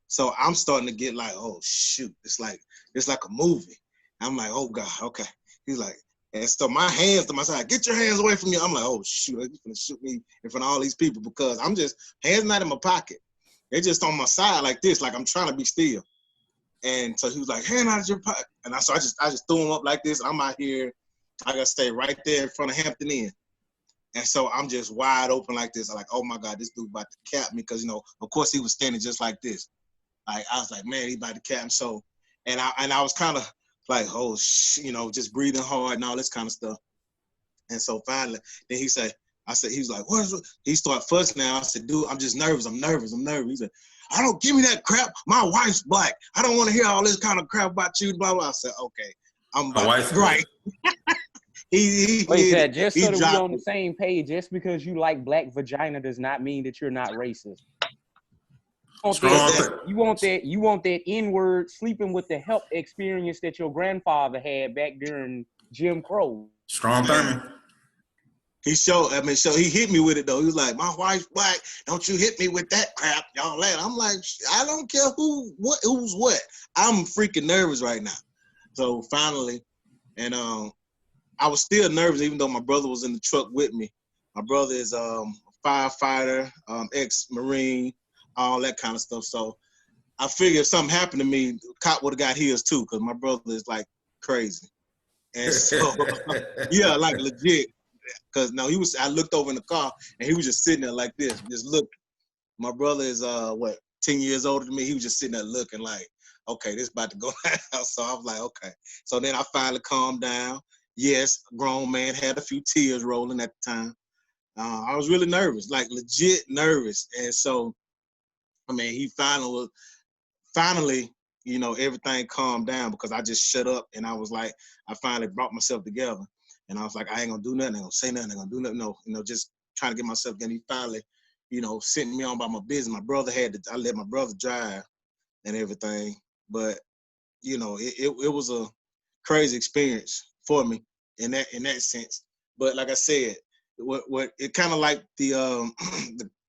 So I'm starting to get like, oh, shoot. It's like a movie. I'm like, oh, God, okay. He's like, and so my hands to my side, get your hands away from me. I'm like, oh, shoot, he's going to shoot me in front of all these people because I'm just, hands not in my pocket. They're just on my side like this, like I'm trying to be still. And so he was like, hand out of your pocket. And I just threw him up like this. I'm out here, I got to stay right there in front of Hampton Inn. And so I'm just wide open like this. I'm like, oh, my God, this dude about to cap me because, of course he was standing just like this. Like, I was like, man, he about to cap me. So, and I was kind of like, oh, just breathing hard and all this kind of stuff. And so finally, then he was like, what is it? He started fussing now. I said, dude, I'm just nervous. I'm nervous. He said, I don't give me that crap. My wife's black. I don't want to hear all this kind of crap about you. Blah, blah. I said, okay. I'm about right. Wait, just so that we're on the same page, just because you like black vagina does not mean that you're not racist. You want that N-word sleeping with the help experience that your grandfather had back during Jim Crow. Strong Thurman. He hit me with it though. He was like, my wife's black. Don't you hit me with that crap, y'all. I'm like, I don't care who's what. I'm freaking nervous right now. So finally, and I was still nervous even though my brother was in the truck with me. My brother is a firefighter, ex-Marine, all that kind of stuff. So I figured if something happened to me, the cop would have got his too, because my brother is like crazy. And so, yeah, like legit. Because I looked over in the car and he was just sitting there like this, just looking. My brother is 10 years older than me. He was just sitting there looking like, okay, this about to go down. So I was like, okay. So then I finally calmed down. Yes, grown man, had a few tears rolling at the time. I was really nervous, like legit nervous. And so, he finally, everything calmed down because I just shut up and I was like, I finally brought myself together. And I was like, I ain't gonna do nothing, I ain't gonna say nothing, I ain't gonna do nothing. No, just trying to get myself together. He finally, sent me on by my business. I let my brother drive and everything. But, it was a crazy experience for me in that sense. But like I said, what it kind of like the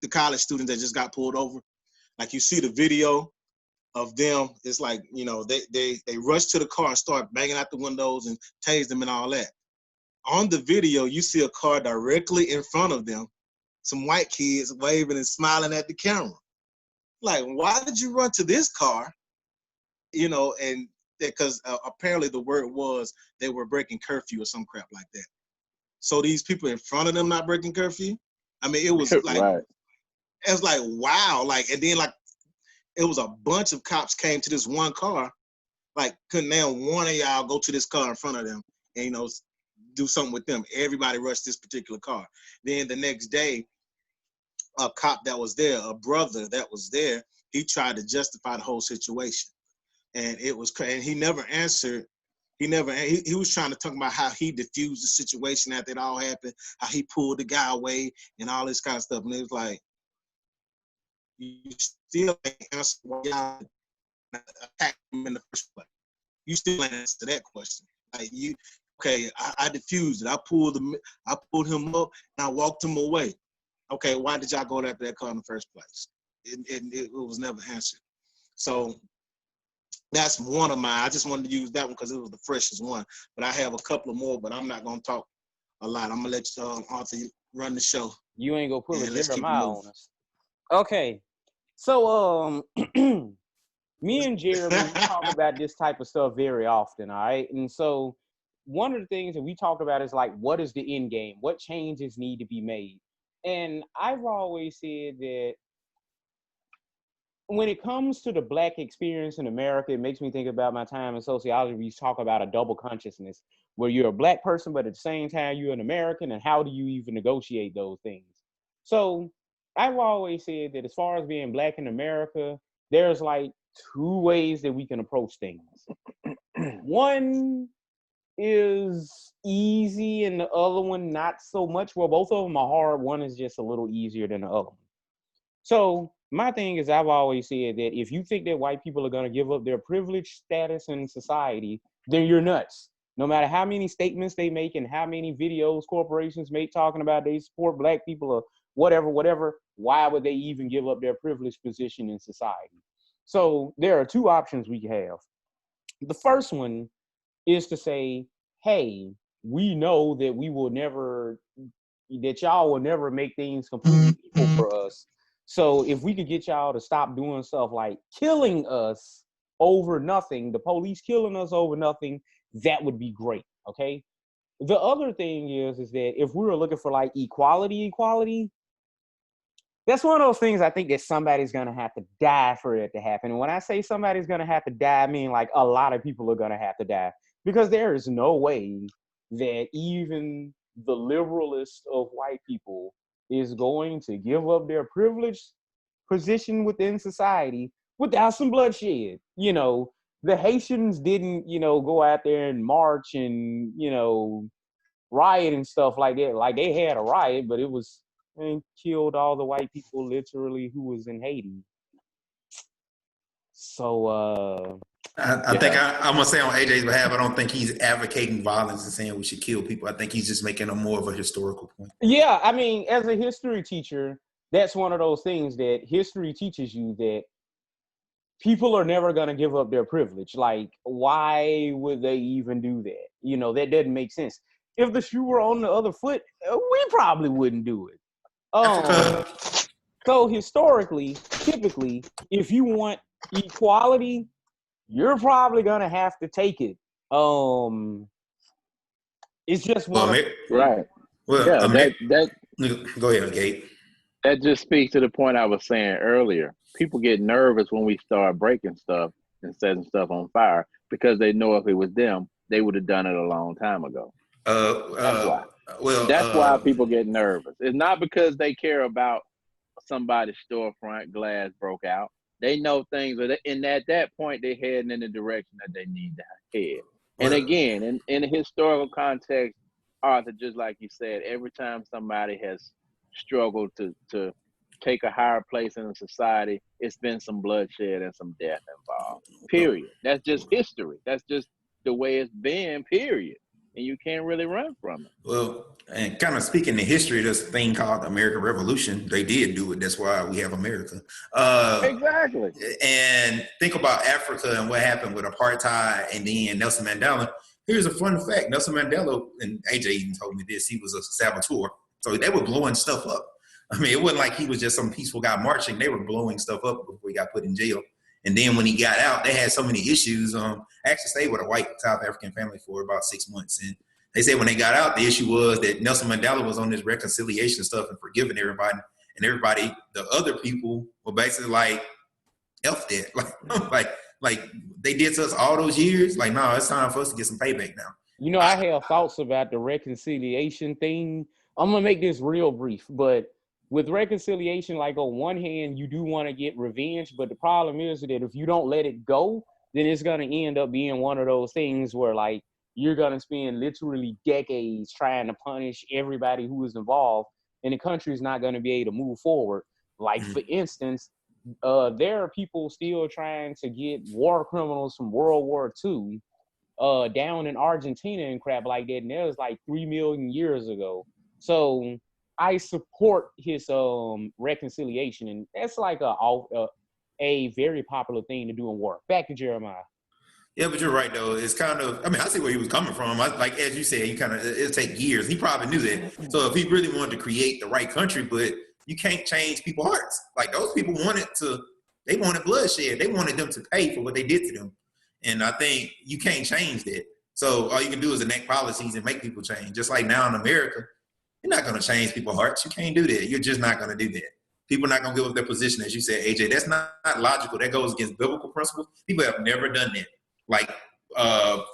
college students that just got pulled over. Like you see the video of them, it's like, they rush to the car and start banging out the windows and tase them and all that. On the video, you see a car directly in front of them some white kids waving and smiling at the camera. Like, why did you run to this car? You know, and because apparently the word was they were breaking curfew or some crap like that. So these people in front of them not breaking curfew. I mean, it was like, Right. it was like, wow. Like, and then like, it was a bunch of cops came to this one car. Like, couldn't now one of y'all go to this car in front of them and, you know, do something with them. Everybody rushed this particular car. Then the next day, a cop that was there, a brother that was there, he tried to justify the whole situation. And it was crazy. And he never answered. He was trying to talk about how he diffused the situation after it all happened, how he pulled the guy away and all this kind of stuff. And it was like, you still ain't answer why y'all attacked him in the first place. You still ain't answer that question. Like, you, okay, I diffused it. I pulled him up and I walked him away. Okay, why did y'all go after that car in the first place? It was never answered. So that's one of mine. I just wanted to use that one because it was the freshest one. But I have a couple of more, but I'm not going to talk a lot. I'm going to let Arthur run the show. You ain't gonna put Yeah, a let's keep it Jeremiah moving. on us. Okay. So me and Jeremy, we talk about this type of stuff very often, all right? And so one of the things that we talk about is like, what is the end game? What changes need to be made? And I've always said that when it comes to the Black experience in America, it makes me think about my time in sociology. We talk about a double consciousness where you're a Black person, but at the same time, you're an American. And how do you even negotiate those things? So I've always said that as far as being Black in America, there's like two ways that we can approach things. One is easy and the other one not so much. Well, both of them are hard. One is just a little easier than the other one. So my thing is, I've always said that if you think that white people are going to give up their privileged status in society, then you're nuts. No matter how many statements they make and how many videos corporations make talking about they support Black people or whatever, why would they even give up their privileged position in society? So there are two options we have. The first one is to say, hey, we know that y'all will never make things completely equal for us. So if we could get y'all to stop doing stuff like killing us over nothing, the police killing us over nothing, that would be great, okay? The other thing is that if we were looking for like equality, that's one of those things I think that somebody's going to have to die for it to happen. And when I say somebody's going to have to die, I mean like a lot of people are going to have to die, because there is no way that even the liberalist of white people is going to give up their privileged position within society without some bloodshed. You know, the Haitians didn't, go out there and march and, riot and stuff like that. Like, they had a riot, but it was, and killed all the white people literally who was in Haiti. So I think I'm gonna say on AJ's behalf, I don't think he's advocating violence and saying we should kill people. I think he's just making a more of a historical point. yeah, I mean, as a history teacher, that's one of those things that history teaches you, that people are never going to give up their privilege. Like, why would they even do that? That doesn't make sense. If the shoe were on the other foot, we probably wouldn't do it. So historically, typically, if you want equality, you're probably gonna have to take it. It's just one right. Well, Yeah, that go ahead, Gabe. That just speaks to the point I was saying earlier. People get nervous when we start breaking stuff and setting stuff on fire because they know if it was them, they would have done it a long time ago. That's why. Well, that's why people get nervous. It's not because they care about somebody's storefront glass broke out. They know things, and at that point, they're heading in the direction that they need to head. And again, in a historical context, Arthur, just like you said, every time somebody has struggled to take a higher place in a society, it's been some bloodshed and some death involved. Period. That's just history. That's just the way it's been, period. And you can't really run from it. Well, and kind of speaking to history, this thing called the American Revolution, they did do it. That's why we have America. Exactly. And think about Africa and what happened with apartheid and then Nelson Mandela. Here's a fun fact. Nelson Mandela, and AJ even told me this, he was a saboteur. So they were blowing stuff up. I mean, it wasn't like he was just some peaceful guy marching. They were blowing stuff up before he got put in jail. And then when he got out, they had so many issues. I actually stayed with a white South African family for about 6 months. And they said when they got out, the issue was that Nelson Mandela was on this reconciliation stuff and forgiving everybody. And everybody, the other people were basically like, F that. Like they did to us all those years. Like, no, it's time for us to get some payback now. You know, I have thoughts about the reconciliation thing. I'm going to make this real brief, but with reconciliation, like on one hand, you do want to get revenge, but the problem is that if you don't let it go, then it's going to end up being one of those things where like you're going to spend literally decades trying to punish everybody who is involved, and the country is not going to be able to move forward. Like, for instance, there are people still trying to get war criminals from World War II down in Argentina and crap like that, and that was like 3 million years ago. So I support his reconciliation, and that's like a very popular thing to do in war. Back to Jeremiah. Yeah, but you're right though. It's kind of, I mean, I see where he was coming from. Like as you said, it'll take years. He probably knew that. So if he really wanted to create the right country, but you can't change people's hearts. Like those people they wanted bloodshed. They wanted them to pay for what they did to them. And I think you can't change that. So all you can do is enact policies and make people change. Just like now in America, you're not going to change people's hearts. You can't do that. You're just not going to do that. People are not going to give up their position, as you said, AJ. That's not logical. That goes against biblical principles. People have never done that. Like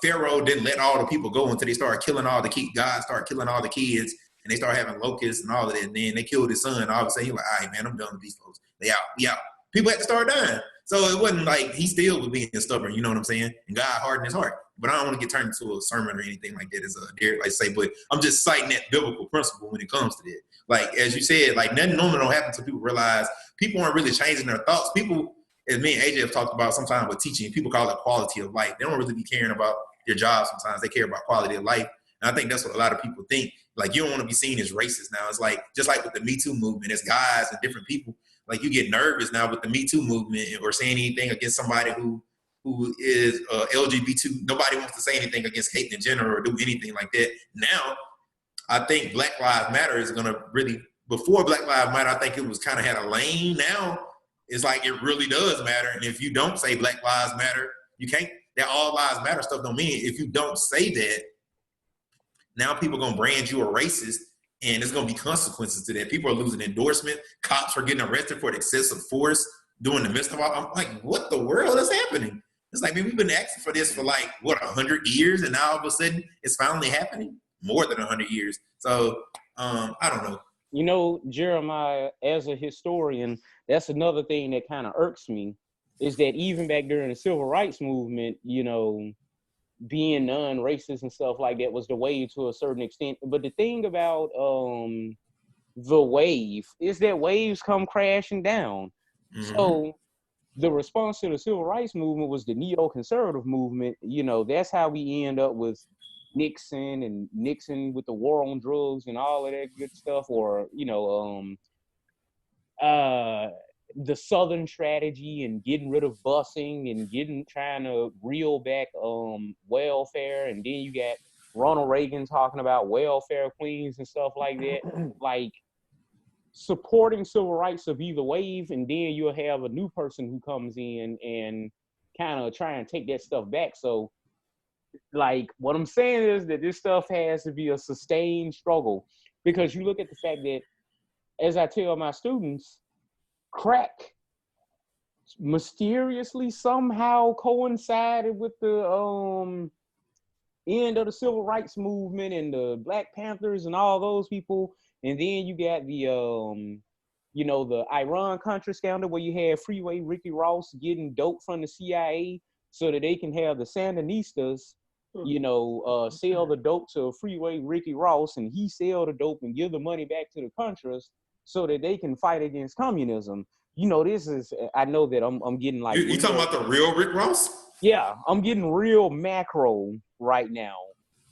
Pharaoh didn't let all the people go until they started killing all the kids. God started killing all the kids, and they started having locusts and all of that. And then they killed his son. All of a sudden, he was like, all right, man, I'm done with these folks. They out. We out. People had to start dying. So it wasn't like he still was being stubborn, you know what I'm saying? And God hardened his heart. But I don't want to get turned into a sermon or anything like that, as Derek likes to say. But I'm just citing that biblical principle when it comes to that. Like, as you said, like nothing normal don't happen until people realize people aren't really changing their thoughts. People, as me and AJ have talked about sometimes with teaching, people call it quality of life. They don't really be caring about their job sometimes. They care about quality of life. And I think that's what a lot of people think. Like, you don't want to be seen as racist now. It's like, just like with the Me Too movement, it's guys and different people. Like, you get nervous now with the Me Too movement or saying anything against somebody who is LGBT. Nobody wants to say anything against Caitlyn Jenner or do anything like that. Now, I think Black Lives Matter is going to really, before Black Lives Matter, I think it was kind of had a lane. Now, it's like it really does matter. And if you don't say Black Lives Matter, you can't, that all lives matter stuff don't mean. If you don't say that, now people are going to brand you a racist, and there's going to be consequences to that. People are losing endorsement. Cops are getting arrested for excessive force during the midst of all. I'm like, what the world is happening? It's like, man, we've been asking for this for like, 100 years, and now all of a sudden it's finally happening? More than 100 years. So, I don't know. You know, Jeremiah, as a historian, that's another thing that kind of irks me, is that even back during the civil rights movement, you know, being non-racist and stuff like that was the wave to a certain extent. But the thing about the wave is that waves come crashing down. Mm-hmm. So the response to the civil rights movement was the neoconservative movement. You know, that's how we end up with Nixon with the war on drugs and all of that good stuff, or, you know, the Southern strategy and getting rid of busing and trying to reel back welfare. And then you got Ronald Reagan talking about welfare queens and stuff like that. Like, supporting civil rights will be the wave, and then you'll have a new person who comes in and kind of try and take that stuff back. So, like, what I'm saying is that this stuff has to be a sustained struggle, because you look at the fact that, as I tell my students, crack mysteriously somehow coincided with the end of the civil rights movement and the Black Panthers and all those people. And then you got the you know, the Iran-Contra scandal where you had Freeway Ricky Ross getting dope from the CIA so that they can have the Sandinistas, you know, sell the dope to Freeway Ricky Ross, and he sell the dope and give the money back to the Contras so that they can fight against communism. You know, this is, I know that I'm getting like... You talking about the real Rick Ross? Yeah, I'm getting real macro right now.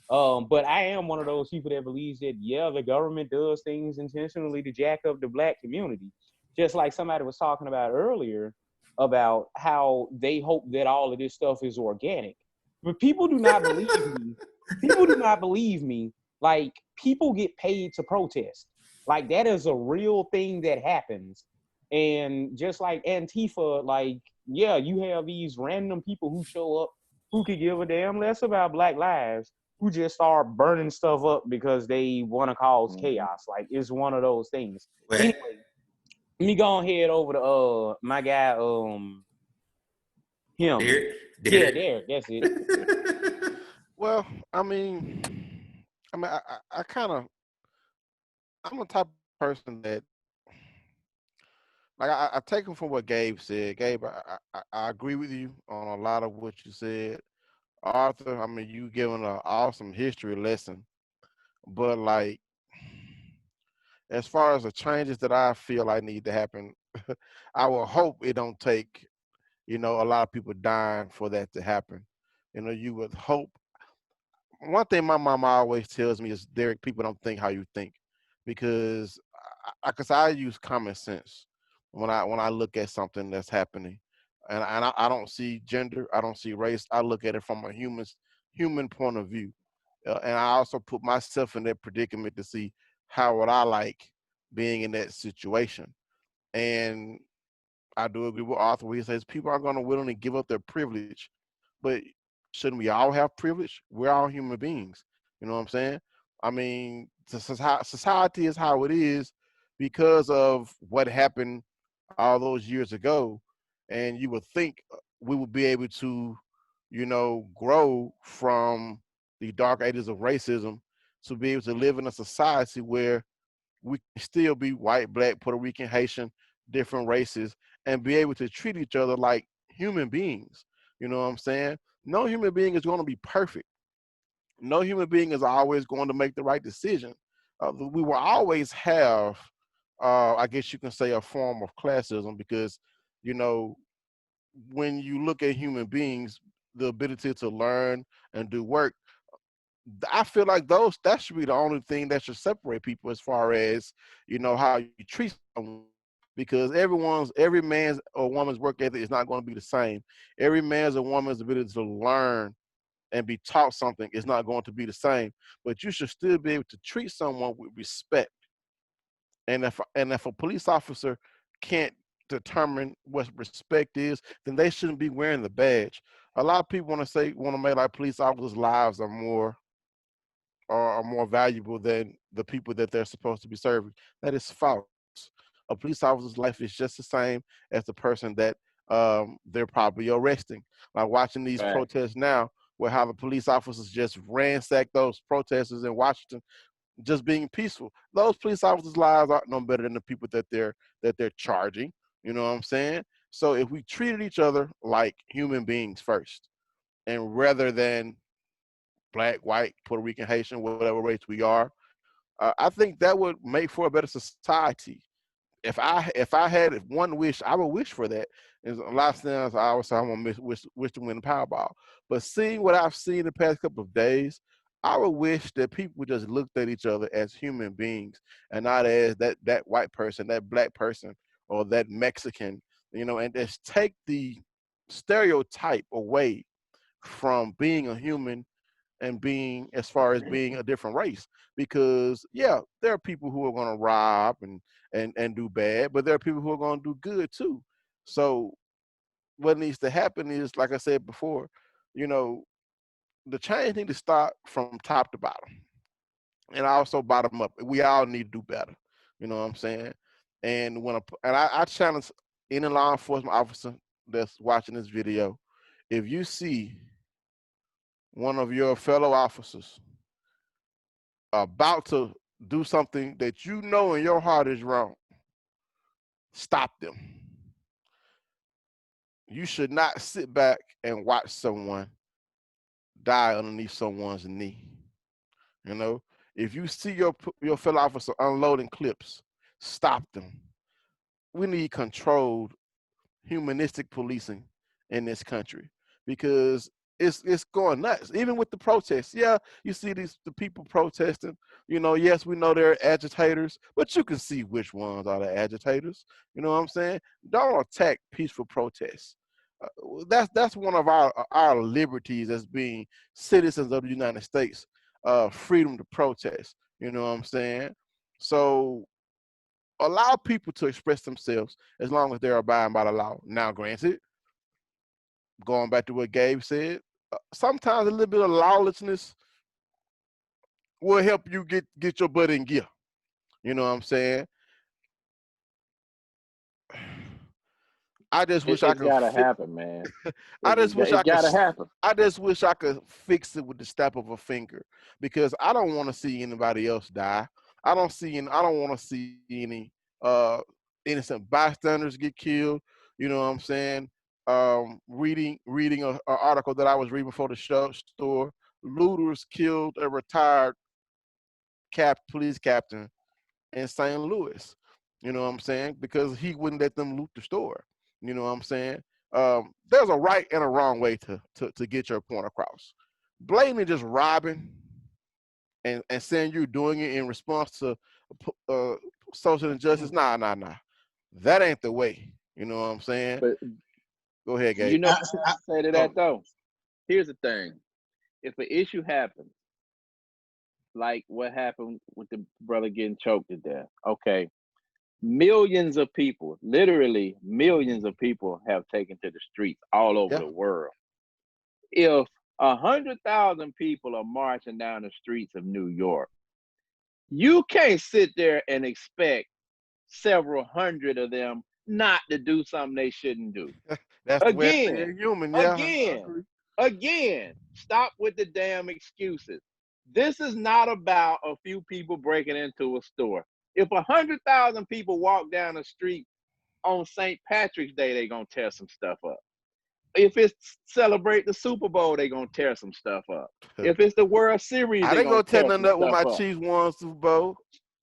But I am one of those people that believes that, yeah, the government does things intentionally to jack up the Black community. Just like somebody was talking about earlier about how they hope that all of this stuff is organic. But people do not believe me. People do not believe me. Like, people get paid to protest. Like that is a real thing that happens. And just like Antifa, like, yeah, you have these random people who show up who could give a damn less about Black lives, who just start burning stuff up because they want to cause chaos. Like it's one of those things. Well, Anyway, let me go ahead over to my guy, him. Derek, Yeah, Derek. there, that's it. Well, I kind of, I'm the type of person that, like, I take him from what Gabe said. Gabe, I agree with you on a lot of what you said. Arthur, I mean, you giving an awesome history lesson, but like, as far as the changes that I feel like need to happen, I will hope it don't take, a lot of people dying for that to happen. You would hope. One thing my mama always tells me is, Derek, people don't think how you think, because cause I use common sense when I look at something that's happening, and I don't see gender, I don't see race. I look at it from a human point of view, and I also put myself in that predicament to see how would I like being in that situation. And I do agree with Arthur where he says people are going to willingly give up their privilege, but shouldn't we all have privilege? We're all human beings. You know what I'm saying? I mean, society is how it is because of what happened all those years ago, and you would think we would be able to, grow from the dark ages of racism to be able to live in a society where we can still be white, black, Puerto Rican, Haitian, different races, and be able to treat each other like human beings. You know what I'm saying? No human being is going to be perfect. No human being is always going to make the right decision. We will always have, I guess you can say, a form of classism because, you know, when you look at human beings, the ability to learn and do work, I feel like that should be the only thing that should separate people as far as, how you treat someone. Because every man's or woman's work ethic is not going to be the same. Every man's or woman's ability to learn and be taught something is not going to be the same. But you should still be able to treat someone with respect. And if a police officer can't determine what respect is, then they shouldn't be wearing the badge. A lot of people want to make like police officers' lives are more valuable than the people that they're supposed to be serving. That is false. A police officer's life is just the same as the person that they're probably arresting. Like watching these Right. protests now, where how the police officers just ransack those protesters in Washington, just being peaceful. Those police officers' lives aren't no better than the people that they're charging. You know what I'm saying? So if we treated each other like human beings first, and rather than black, white, Puerto Rican, Haitian, whatever race we are, I think that would make for a better society. If I had one wish, I would wish for that. And a lot of times I always say I want to wish to win the Powerball. But seeing what I've seen the past couple of days, I would wish that people just looked at each other as human beings and not as that white person, that black person, or that Mexican, and just take the stereotype away from being a human and being as far as being a different race, because yeah, there are people who are going to rob and do bad, but there are people who are going to do good too. So what needs to happen is, like I said before, you know the change need to start from top to bottom, and also bottom up. We all need to do better, you know what I'm saying? And I challenge any law enforcement officer that's watching this video, if you see one of your fellow officers about to do something that you know in your heart is wrong, stop them. You should not sit back and watch someone die underneath someone's knee. You know, if you see your fellow officer unloading clips, stop them. We need controlled humanistic policing in this country, because it's going nuts. Even with the protests, yeah, you see the people protesting. Yes, we know they're agitators, but you can see which ones are the agitators. You know what I'm saying? Don't attack peaceful protests. That's one of our liberties as being citizens of the United States. Freedom to protest. You know what I'm saying? So allow people to express themselves as long as they're abiding by the law. Now, granted, going back to what Gabe said, sometimes a little bit of lawlessness will help you get your butt in gear. You know what I'm saying? I just wish I It's could. gotta happen, man. I just wish I It's could. gotta happen. I just wish I could fix it with the snap of a finger, because I don't want to see anybody else die. I don't want to see any innocent bystanders get killed. You know what I'm saying? Reading a article that I was reading before the store. Looters killed a retired police captain in St. Louis. You know what I'm saying? Because he wouldn't let them loot the store. You know what I'm saying? There's a right and a wrong way to get your point across. Blatantly just robbing and saying you're doing it in response to social injustice. Nah. That ain't the way. You know what I'm saying? But Go ahead, Gabe. you know what I say to that though? Here's the thing. If an issue happens, like what happened with the brother getting choked to death, okay, millions of people, literally millions of people have taken to the streets all over the world. If 100,000 people are marching down the streets of New York, you can't sit there and expect several hundred of them not to do something they shouldn't do. That's the way of being human. Yeah. Again, stop with the damn excuses. This is not about a few people breaking into a store. If 100,000 people walk down the street on St. Patrick's Day, they're going to tear some stuff up. If it's celebrate the Super Bowl, they're going to tear some stuff up. If it's the World Series, I they're didn't going go to tear tear some nothing up when stuff my up. Chiefs won Super Bowl.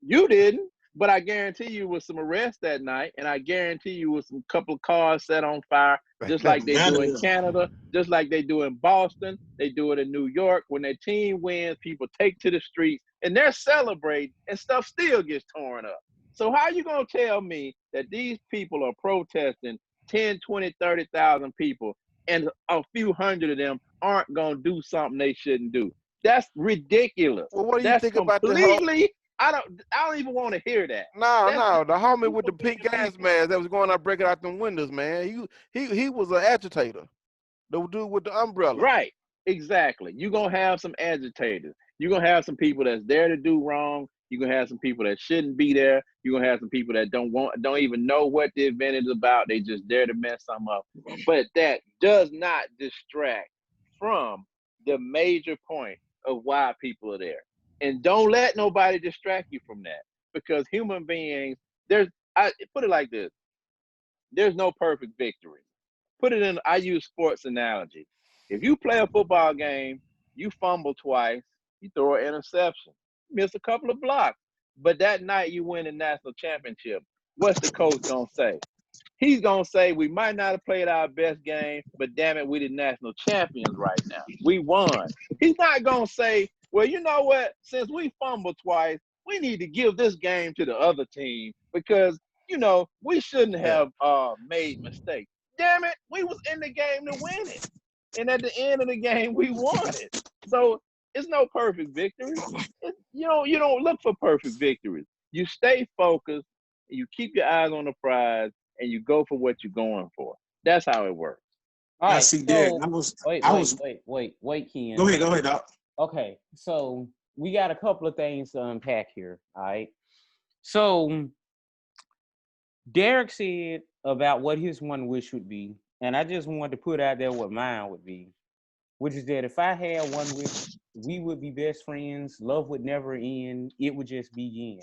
You didn't, but I guarantee you with some arrests that night, and I guarantee you with some couple of cars set on fire, just like they do in Canada, just like they do in Boston, they do it in New York. When their team wins, people take to the streets, and they're celebrating, and stuff still gets torn up. So how you going to tell me that these people are protesting 10, 20, 30,000 people, and a few hundred of them aren't going to do something they shouldn't do? That's ridiculous. Well, what do you That's think about the completely... I don't even want to hear that. No, the homie with the pink gas mask that was going out breaking out them windows, man. He was an agitator. The dude with the umbrella. Right. Exactly. You're gonna have some agitators. You're gonna have some people that's there to do wrong. You're gonna have some people that shouldn't be there. You're gonna have some people that don't even know what the event is about. They just there to mess something up. But that does not distract from the major point of why people are there. And don't let nobody distract you from that, because human beings, I put it like this: there's no perfect victory. I use sports analogy. If you play a football game, you fumble twice, you throw an interception, miss a couple of blocks, but that night you win the national championship. What's the coach gonna say? He's gonna say, we might not have played our best game, but damn it, we the national champions right now. We won. He's not gonna say, well, you know what? Since we fumbled twice, we need to give this game to the other team because, we shouldn't have made mistakes. Damn it, we was in the game to win it. And at the end of the game, we won it. So it's no perfect victory. You don't look for perfect victories. You stay focused, you keep your eyes on the prize, and you go for what you're going for. That's how it works. All right. See, so, Derek, wait, Ken. Go ahead, Doc. Okay, so we got a couple of things to unpack here. All right. So Derek said about what his one wish would be, and I just wanted to put out there what mine would be, which is that if I had one wish, we would be best friends. Love would never end. It would just begin.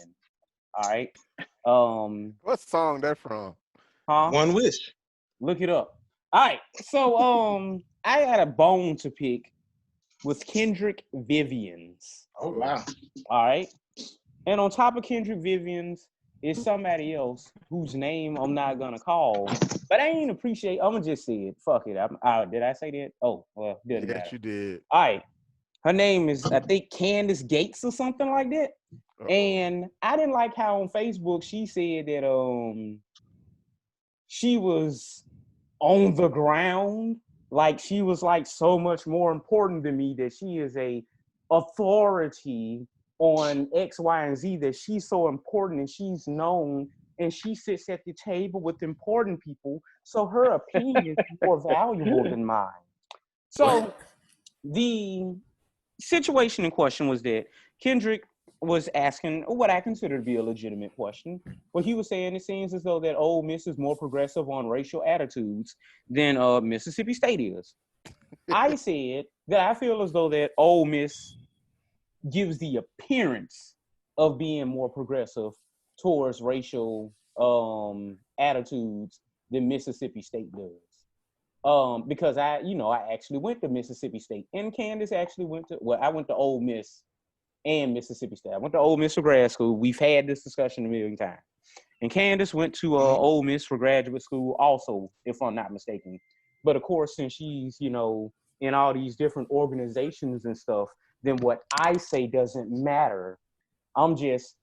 All right. What song that from? Huh? One wish. Look it up. All right. So I had a bone to pick with Kendrick Vivians. Oh wow. All right. And on top of Kendrick Vivians is somebody else whose name I'm not gonna call. But I ain't appreciate. I'm gonna just say it. Fuck it. Did I say that? Oh, well, didn't matter. Yes, you did. All right. Her name is, I think, Candace Gates or something like that. And I didn't like how on Facebook she said that she was on the ground, like she was like so much more important than me, that she is a authority on X, Y, and Z, that she's so important and she's known and she sits at the table with important people, so her opinion is more valuable than mine. So What? the situation in question was that Kendrick was asking what I consider to be a legitimate question. But he was saying it seems as though that Ole Miss is more progressive on racial attitudes than Mississippi State is. I said that I feel as though that Ole Miss gives the appearance of being more progressive towards racial attitudes than Mississippi State does. Because I actually went to Mississippi State, and Candace actually went to. Well, I went to Ole Miss and Mississippi State. I went to Ole Miss for grad school. We've had this discussion a million times. And Candace went to Ole Miss for graduate school, also, if I'm not mistaken. But of course, since she's in all these different organizations and stuff, then what I say doesn't matter. I'm just,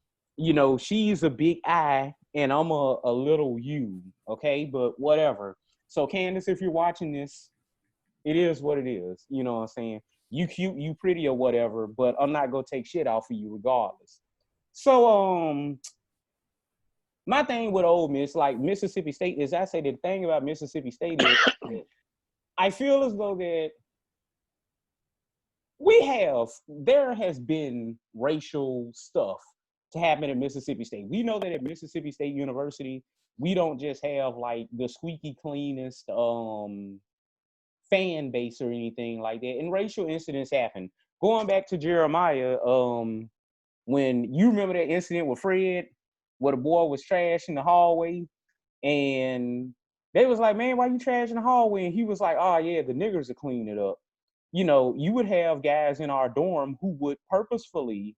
she's a big I and I'm a little U, okay? But whatever. So Candace, if you're watching this, it is what it is. You know what I'm saying? You cute, you pretty or whatever, but I'm not gonna take shit off of you regardless. So my thing with Ole Miss, like Mississippi State, is I say the thing about Mississippi State is I feel as though that there has been racial stuff to happen at Mississippi State. We know that at Mississippi State University, we don't just have like the squeaky cleanest fan base or anything like that. And racial incidents happen. Going back to Jeremiah, when you remember that incident with Fred, where the boy was trash in the hallway, and they was like, "Man, why you trash in the hallway?" And he was like, "Oh yeah, the niggers are cleaning it up." You would have guys in our dorm who would purposefully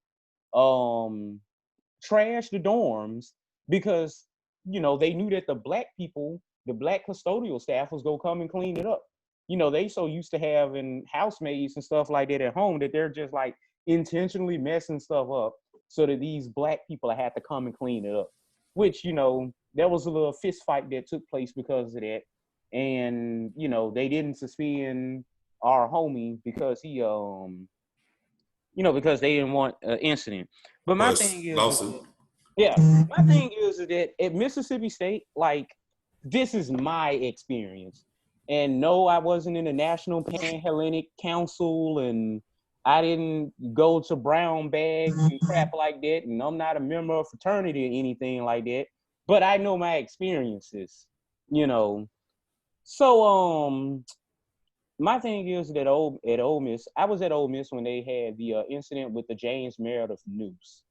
trash the dorms because they knew that the black custodial staff was gonna come and clean it up. They so used to having housemaids and stuff like that at home that they're just like intentionally messing stuff up so that these black people had to come and clean it up. Which, there was a little fist fight that took place because of that. And, they didn't suspend our homie because he, because they didn't want an incident. But my thing is, lawsuit. my thing is that at Mississippi State, like, this is my experience. And no, I wasn't in the National Pan-Hellenic Council, and I didn't go to brown bags and crap like that, and I'm not a member of fraternity or anything like that. But I know my experiences, So my thing is that at Ole Miss, I was at Ole Miss when they had the incident with the James Meredith noose.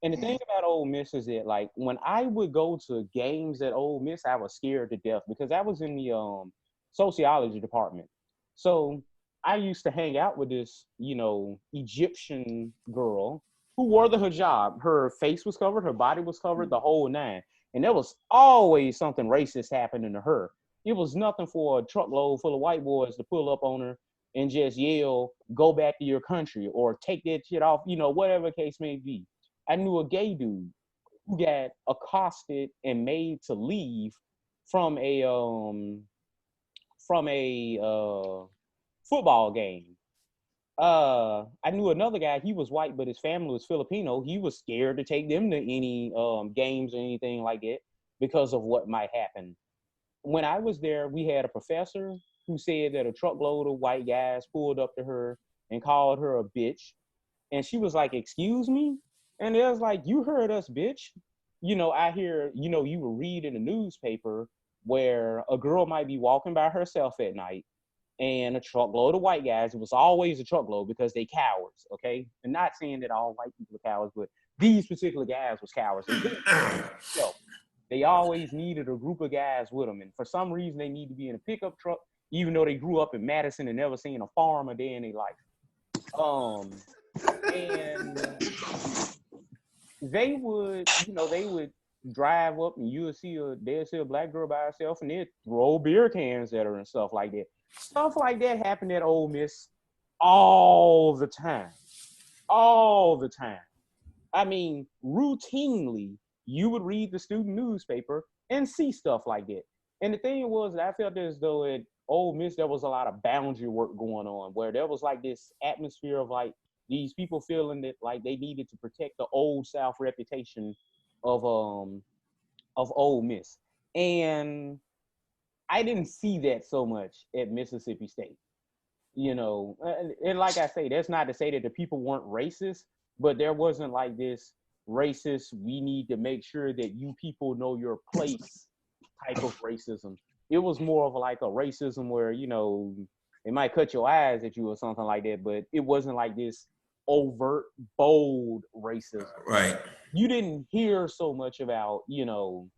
And the thing about Ole Miss is that, like, when I would go to games at Ole Miss, I was scared to death because I was in the sociology department. So I used to hang out with this, Egyptian girl who wore the hijab. Her face was covered, her body was covered, the whole nine. And there was always something racist happening to her. It was nothing for a truckload full of white boys to pull up on her and just yell, "Go back to your country," or "Take that shit off," whatever the case may be. I knew a gay dude who got accosted and made to leave from a football game. I knew another guy. He was white, but his family was Filipino. He was scared to take them to any games or anything like that because of what might happen. When I was there, we had a professor who said that a truckload of white guys pulled up to her and called her a bitch. And she was like, "Excuse me?" And it was like, "You heard us, bitch." I hear, you will read in the newspaper where a girl might be walking by herself at night and a truckload of white guys, it was always a truckload because they cowards, okay? And not saying that all white people are cowards, but these particular guys was cowards. They always needed a group of guys with them. And for some reason, they need to be in a pickup truck, even though they grew up in Madison and never seen a farm a day in their life. And they would drive up and they'd see a black girl by herself and they'd throw beer cans at her and stuff like that. Stuff like that happened at Ole Miss all the time. All the time. I mean, routinely, you would read the student newspaper and see stuff like that. And the thing was that I felt as though at Ole Miss, there was a lot of boundary work going on where there was like this atmosphere of like these people feeling that like they needed to protect the old South reputation of of Ole Miss. And I didn't see that so much at Mississippi State. You know, and like I say, that's not to say that the people weren't racist, but there wasn't like this racist, we need to make sure that you people know your place type of racism. It was more of like a racism where, you know, it might cut your eyes at you or something like that, but it wasn't like this overt, bold racism. Right. You didn't hear so much about, you know,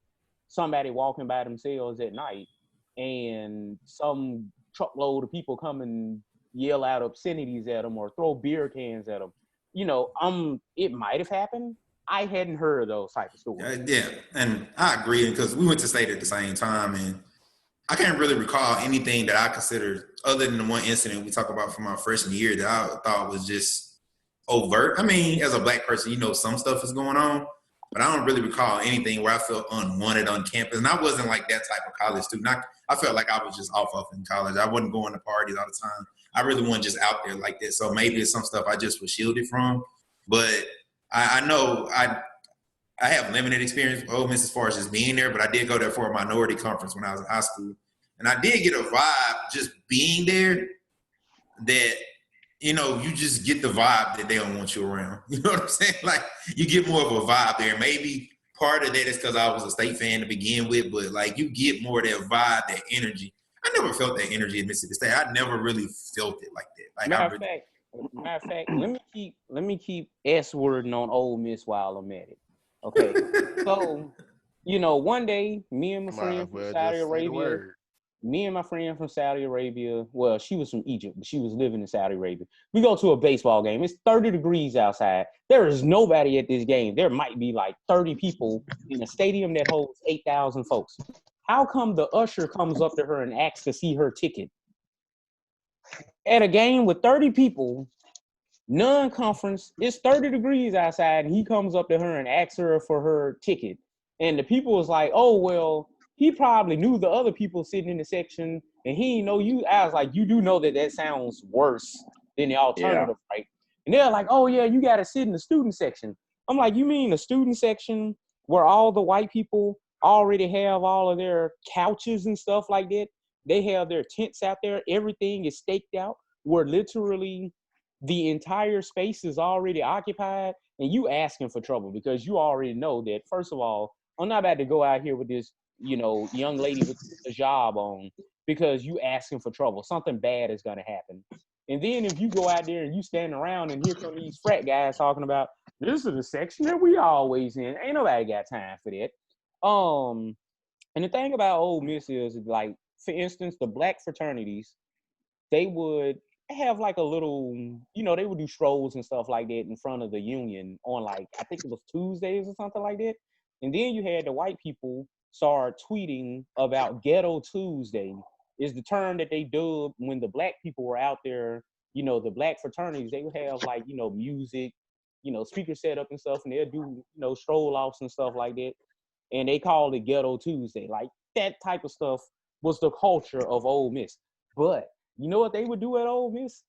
somebody walking by themselves at night and some truckload of people come and yell out obscenities at them or throw beer cans at them. You know, it might have happened. I hadn't heard of those type of stories. Yeah, and I agree because we went to state at the same time, and I can't really recall anything that I considered other than the one incident we talked about from our freshman year that I thought was just overt. I mean, as a black person, you know, some stuff is going on, but I don't really recall anything where I felt unwanted on campus. And I wasn't like that type of college student. I felt like I was just off in college. I wasn't going to parties all the time. I really wasn't just out there like that. So maybe it's some stuff I just was shielded from. But I know I have limited experience with Ole Miss as far as just being there, but I did go there for a minority conference when I was in high school. And I did get a vibe just being there that, you know, you just get the vibe that they don't want you around. You know what I'm saying? Like, you get more of a vibe there. Maybe part of that is because I was a state fan to begin with, but, like, you get more of that vibe, that energy. I never felt that energy at Mississippi State. I never really felt it like that. Like, matter of fact, let me keep S-wording on Ole Miss while I'm at it. Okay. So, you know, one day, me and my friend from Saudi Arabia, well, she was from Egypt, but she was living in Saudi Arabia. We go to a baseball game. It's 30 degrees outside. There is nobody at this game. There might be like 30 people in a stadium that holds 8,000 folks. How come the usher comes up to her and asks to see her ticket? At a game with 30 people, non-conference, it's 30 degrees outside, and he comes up to her and asks her for her ticket. And the people was like, oh, well, he probably knew the other people sitting in the section, and he didn't know you. I was like, you do know that sounds worse than the alternative, right? And they're like, oh, yeah, you got to sit in the student section. I'm like, you mean the student section where all the white people already have all of their couches and stuff like that? They have their tents out there. Everything is staked out, where literally the entire space is already occupied, and you asking for trouble because you already know that, first of all, I'm not about to go out here with this, you know, young lady with a job on because you asking for trouble. Something bad is going to happen. And then if you go out there and you stand around and here come these frat guys talking about, this is the section that we always in. Ain't nobody got time for that. And the thing about Ole Miss is, like, for instance, the black fraternities, they would have like a little, you know, they would do strolls and stuff like that in front of the union on, like, I think it was Tuesdays or something like that. And then you had the white people start tweeting about Ghetto Tuesday, is the term that they dubbed when the black people were out there. You know, the black fraternities, they would have, like, you know, music, you know, speaker setup and stuff, and they'll do, you know, stroll offs and stuff like that. And they called it Ghetto Tuesday. Like, that type of stuff was the culture of Ole Miss. But you know what they would do at Ole Miss?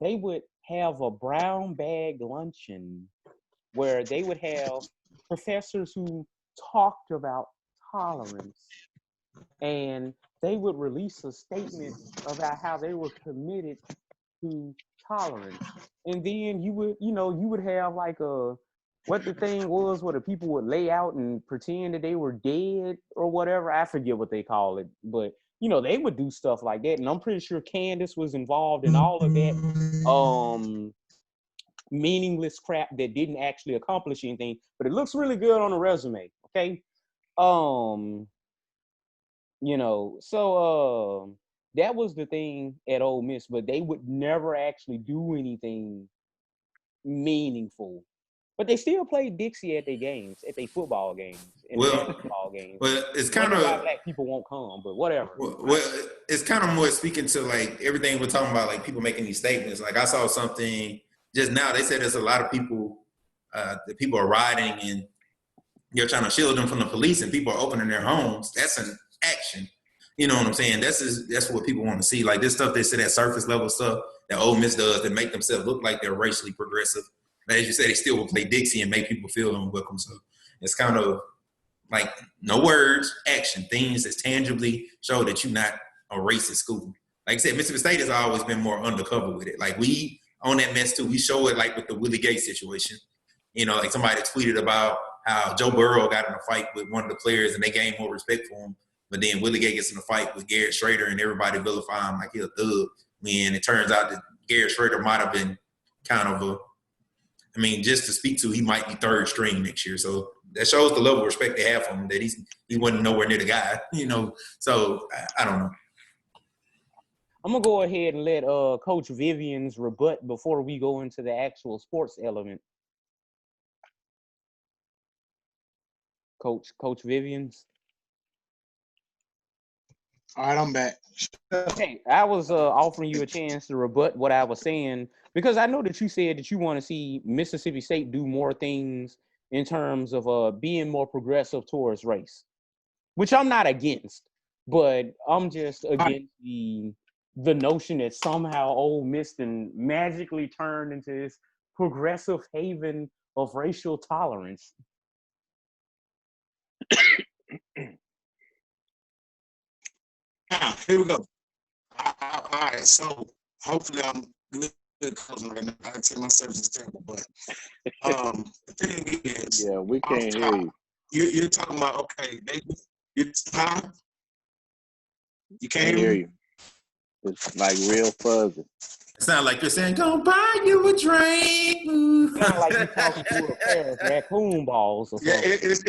They would have a brown bag luncheon where they would have professors who talked about tolerance, and they would release a statement about how they were committed to tolerance. And then you would have like what the thing was where the people would lay out and pretend that they were dead or whatever. I forget what they call it, but you know, they would do stuff like that. And I'm pretty sure Candace was involved in all of that meaningless crap that didn't actually accomplish anything, but it looks really good on a resume. Okay. You know, so that was the thing at Ole Miss, but they would never actually do anything meaningful. But they still played Dixie at their games, at their football games, and basketball games. Well, it's kind of why black people won't come, but whatever. Well, it's kind of more speaking to like everything we're talking about, like people making these statements. Like I saw something just now. They said there's a lot of people that people are riding and you're trying to shield them from the police, and people are opening their homes. That's an action. You know what I'm saying? That's what people want to see. Like this stuff they say, that surface level stuff that Ole Miss does that make themselves look like they're racially progressive. But as you said, they still will play Dixie and make people feel unwelcome. So it's kind of Like, no words, action, things that tangibly show that you're not a racist school. Like I said, Mississippi State has always been more undercover with it. Like, we own that mess too. We show it like with the Willie Gay situation. Like somebody tweeted about how Joe Burrow got in a fight with one of the players and they gained more respect for him. But then Willie Gay gets in a fight with Garrett Schrader and everybody vilify him like he's a thug. When it turns out that Garrett Schrader might have been kind of just to speak to, he might be third string next year. So that shows the level of respect they have for him, that he wasn't nowhere near the guy, So I don't know. I'm going to go ahead and let Coach Vivian's rebut before we go into the actual sports element. Coach Vivian's. All right, I'm back. Okay, I was offering you a chance to rebut what I was saying, because I know that you said that you want to see Mississippi State do more things in terms of being more progressive towards race, which I'm not against, but I'm just against the notion that somehow Ole Miss then magically turned into this progressive haven of racial tolerance. Here we go. All right, so hopefully I'm good right now. I tell my service is terrible, but the thing is, Yeah, we can't hear you. You're talking about, okay, you can't Hear you. It's like real fuzzy. It sounds like you're saying, "Gonna buy you a drink." It sounds like you're talking to a pair of raccoon balls or something. Yeah, it's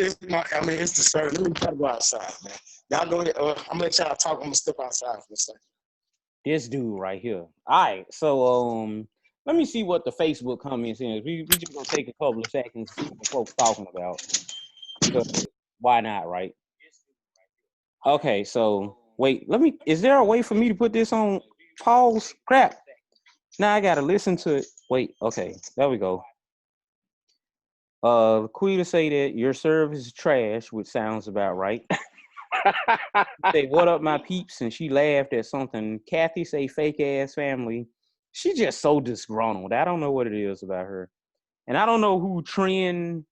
the service. Let me try to go outside, man. Y'all go ahead. I'm gonna let y'all talk. I'm gonna step outside for a second. This dude right here. All right, so let me see what the Facebook comments is. We just gonna take a couple of seconds to see what folks talking about. Because why not, right? Okay, so wait, is there a way for me to put this on pause? Crap. Now I gotta listen to it. Wait, okay, there we go. Quita say that your service is trash, which sounds about right. Say, what up, my peeps? And she laughed at something. Kathy say, fake ass family. She just so disgruntled. I don't know what it is about her. And I don't know who Trend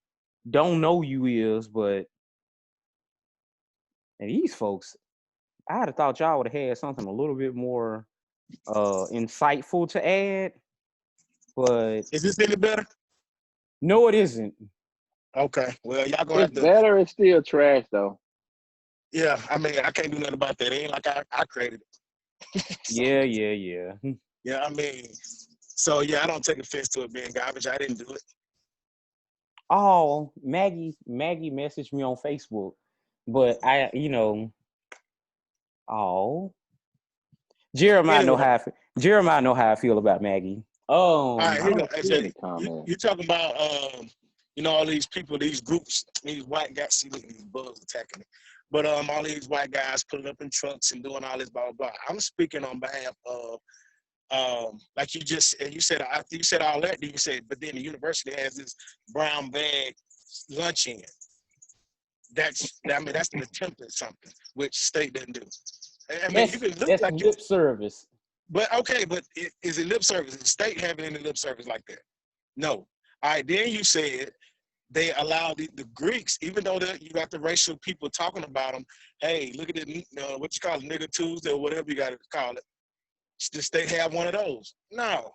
Don't Know You is, but and these folks, I'd have thought y'all would have had something a little bit more insightful to add. But is this any better? No, it isn't. Okay. Well, y'all gonna It's better. It's still trash though. Yeah, I can't do nothing about that. It ain't like I created it. So, yeah. Yeah, so yeah, I don't take offense to it being garbage. I didn't do it. Oh, Maggie messaged me on Facebook, but Jeremiah know how I feel about Maggie. All right, here you go. You're talking about all these people, these groups, these white guys. See, look at these bugs attacking me. But all these white guys pulling up in trucks and doing all this blah blah blah. I'm speaking on behalf of like you said after you said all that, then you said, but then the university has this brown bag luncheon. That's an attempt at something which state doesn't do. You can look like lip service. But okay, is it lip service? Is the state having any lip service like that? No. All right, then you said they allow the Greeks, even though you got the racial people talking about them, hey, look at it, what you call it, nigger Tuesday or whatever you got to call it. The state have one of those? No.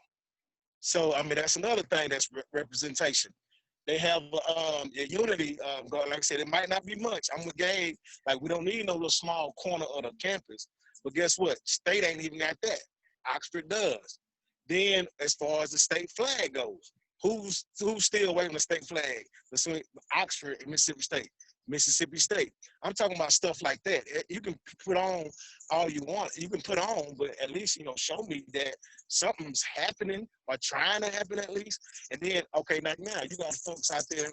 So, that's another thing that's representation. They have a unity going. Like I said, it might not be much. I'm with Gabe. Like, we don't need no little small corner of the campus. But guess what? State ain't even got that. Oxford does. Then, as far as the state flag goes, who's still waving the state flag between Oxford and Mississippi State? Mississippi State. I'm talking about stuff like that. You can put on all you want. You can put on, but at least, show me that something's happening or trying to happen at least. And then, okay, now you got folks out there.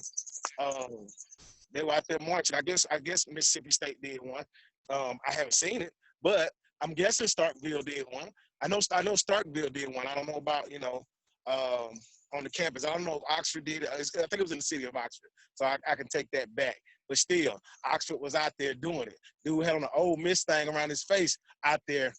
They were out there marching. I guess Mississippi State did one. I haven't seen it, but I'm guessing Starkville did one. I know Starkville did one. I don't know about on the campus. I don't know if Oxford did it. I think it was in the city of Oxford, so I can take that back. But still, Oxford was out there doing it. Dude had on an Ole Miss thing around his face out there,